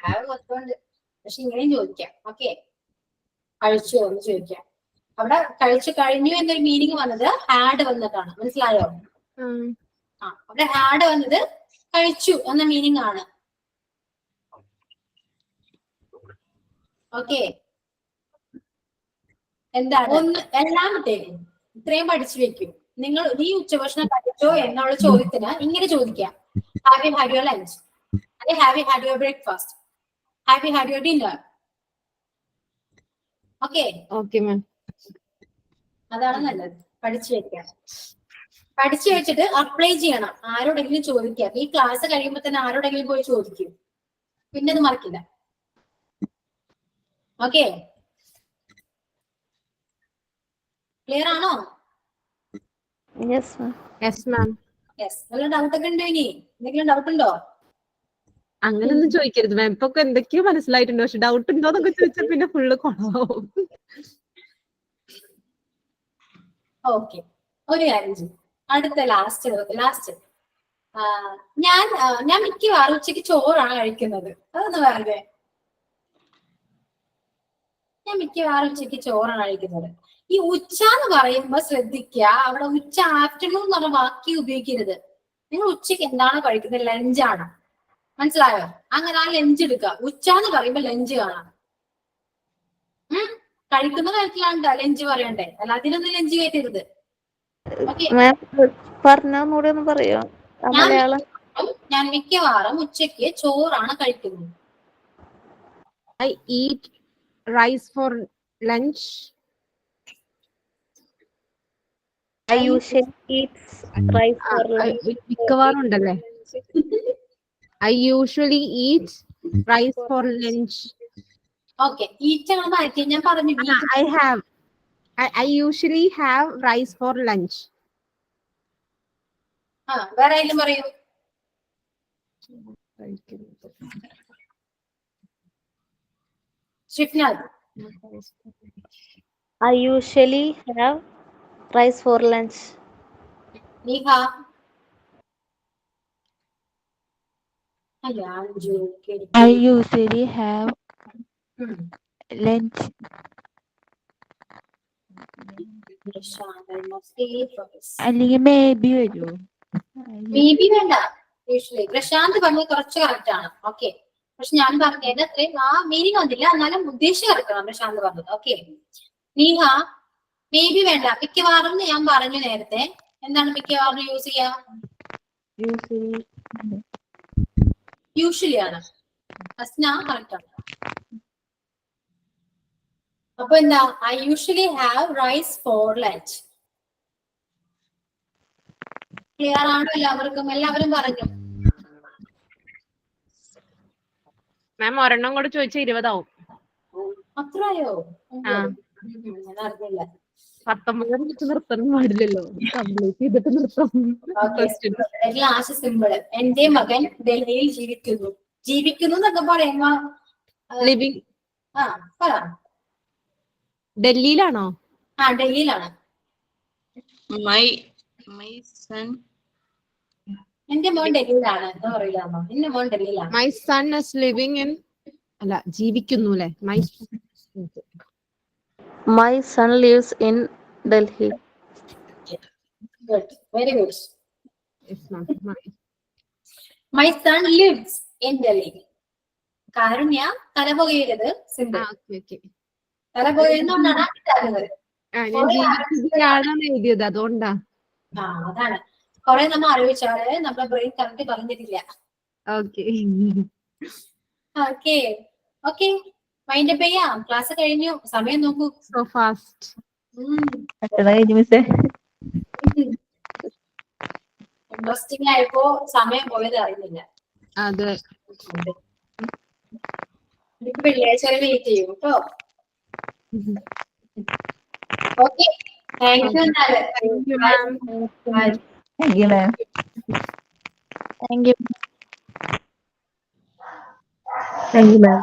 ഹാവ് വന്നുകൊണ്ട്, പക്ഷെ ഇങ്ങനെയും ചോദിക്കാം. ഓക്കെ, കഴിച്ചോ എന്ന് ചോദിക്കാം. അവിടെ കഴിച്ചു കഴിഞ്ഞു എന്നൊരു മീനിങ് വന്നത് ഹാഡ് വന്നിട്ടാണ്. മനസ്സിലായോ? അവിടെ ഹാഡ് വന്നത് കഴിച്ചു എന്ന മീനിങ് ആണ്. ഓക്കെ, എന്താണ് എല്ലാമത്തേക്കും ഇത്രയും പഠിച്ചു വെക്കും. നിങ്ങൾ ഈ ഉച്ചഭക്ഷണം കഴിച്ചോ എന്നുള്ള ചോദ്യത്തിന് ഇങ്ങനെ ചോദിക്കാം: have you had your lunch, അല്ലെ have you had your breakfast, have you had your dinner. Okay, അതാണ് നല്ലത്. പഠിച്ചു വെക്കാം. പഠിച്ചു വെച്ചിട്ട് അപ്ലൈ ചെയ്യണം. ആരോടെങ്കിലും ചോദിക്കാം. ഈ ക്ലാസ് കഴിയുമ്പോ തന്നെ ആരോടെങ്കിലും പോയി ചോദിക്കും. പിന്നെ അത് മറക്കില്ല. ഓക്കെ, ക്ലിയർ ആണോ? വല്ല ഡൗട്ട് ഒക്കെ ഉണ്ടോ? ഇനി എന്തെങ്കിലും ഡൗട്ട് ഉണ്ടോ? അങ്ങനൊന്നും ചോദിക്കരുത് മാം. ഇപ്പൊ എന്തൊക്കെയോ മനസ്സിലായിട്ടുണ്ട്. പക്ഷെ ഡൗട്ട് ഉണ്ടോ എന്നൊക്കെ ചോദിച്ചാൽ പിന്നെ ഫുള്ള് കൊളാവും. ഓക്കെ, ഒരു കാര്യം ചെയ്യും. അടുത്ത ലാസ്റ്റ് ഞാൻ മിക്കവാറും ഉച്ചയ്ക്ക് ചോറാണ് കഴിക്കുന്നത്. അതൊന്ന് പറഞ്ഞേ. ഞാൻ മിക്കവാറും ഉച്ചയ്ക്ക് ചോറാണ് കഴിക്കുന്നത്. ഈ ഉച്ച എന്ന് പറയുമ്പോ ശ്രദ്ധിക്കുക, അവിടെ ഉച്ച ആഫ്റ്റർനൂൺ എന്ന് പറഞ്ഞ വാക്കി ഉപയോഗിക്കരുത്. നിങ്ങൾ ഉച്ചയ്ക്ക് എന്താണോ കഴിക്കുന്നത് ലഞ്ചാണ്. മനസ്സിലായോ? അങ്ങനെ ആ ലഞ്ച് എടുക്കുക. ഉച്ച എന്ന് പറയുമ്പോ ലഞ്ച് കാണാം. കഴിക്കുന്ന കാര്യത്തിലാണ് ലഞ്ച് പറയണ്ടേ, അല്ല അതിനൊന്നും ലഞ്ച് കയറ്റരുത്. പറഞ്ഞൂടെ ഒന്ന് പറയോ മലയാളം? ഞാൻ മിക്കവാറും ഉച്ചയ്ക്ക് ചോറാണ് കഴിക്കുന്നത്. I eat rice for lunch. I usually eat rice for lunch. മിക്കവാറും ഉണ്ടല്ലേ? I usually eat rice for lunch. Okay, eat ആണ് മാറ്റി. ഞാൻ പറഞ്ഞു I usually have rice for lunch. വേറെ ആയാലും പറയൂ. ഷിഫ്നാദ്, I usually have rice for lunch. Neeha, I usually have lunch. അല്ലെങ്കിൽ മേബി വരുമോ? മേബി വേണ്ട. യൂഷ്വലി പ്രശാന്ത് പറഞ്ഞത് കുറച്ച് കറക്റ്റ് ആണ്. ഓക്കെ, പക്ഷെ ഞാൻ പറഞ്ഞത് അത്രയും ആ മീനിങ് വന്നില്ല. എന്നാലും ഉദ്ദേശിച്ച് കറക്റ്റാണ് പ്രശാന്ത് പറഞ്ഞത്. ഓക്കെ, നീഹ മേബി വേണ്ട. മിക്കവാറും ഞാൻ പറഞ്ഞു നേരത്തെ. എന്താണ് മിക്കവാറും യൂസ് ചെയ്യാ? യൂഷ്വലി ആണ്. അസ്ന കറക്റ്റ് ആണ്. അപ്പൊ എന്താ? I usually have rice for lunch. Clear ആണോ എല്ലാവർക്കും? എല്ലാവരും പറഞ്ഞു. മാം ഒരെണ്ണം കൂടെ ചോദിച്ചാൽ 20 ആവും. അത്രയോ? ഞാൻ അറിഞ്ഞില്ല. 19 വെച്ച് നിർത്താൻ പാടില്ലല്ലോ. കംപ്ലീറ്റ് ചെയ്തിട്ട് നിർത്താം. Last simple. എന്റെ മകൻ ഡൽഹിയിൽ ജീവിക്കുന്നു. ജീവിക്കുന്നു എന്നൊക്കെ പറയുമ്പോ ലിവിങ്. പറ. ഡൽഹിയിലാണോ? ഡൽഹിയിലാണ്. My son. എന്റെ മോൻ ഡൽഹിയിലാണ് എന്ന് പറയില്ലാന്നോ? എന്റെ മോൻ ഡൽഹിയിലാണ്. My son is living in. അല്ല, ജീവിക്കുന്നു അല്ലേ? My son lives in Delhi. Good, very good. It's not My son lives in Delhi. Karunya തലപുകയരുത്. സിമ്പിൾ. തലപുകയുന്നോണ്ടാണ് കിട്ടാറുന്നത്. ഞാൻ ജീവിതത്തിലാണ് എഴുതിയത് അതുകൊണ്ടാ. അതാണ് കുറെ നമ്മൾ ആലോചിച്ചാല് നമ്മുടെ ബ്രെയിൻ കറക്റ്റ് പറഞ്ഞിട്ടില്ല. Okay okay okay wind up ചെയ്യാം. ക്ലാസ് കഴിഞ്ഞു. സമയം നോക്കൂ. So fast. ഇൻട്രസ്റ്റിംഗ് ആയപ്പോ സമയം പോയത് അറിയുന്നില്ല. അതെ. എനിക്ക് വെള്ളിയാഴ്ച വരെ വെയിറ്റ് ചെയ്യും കേട്ടോ. Okay thank you. എന്നാല് Thank you, ma'am. Thank you, ma'am. Thank you. Thank you, ma'am.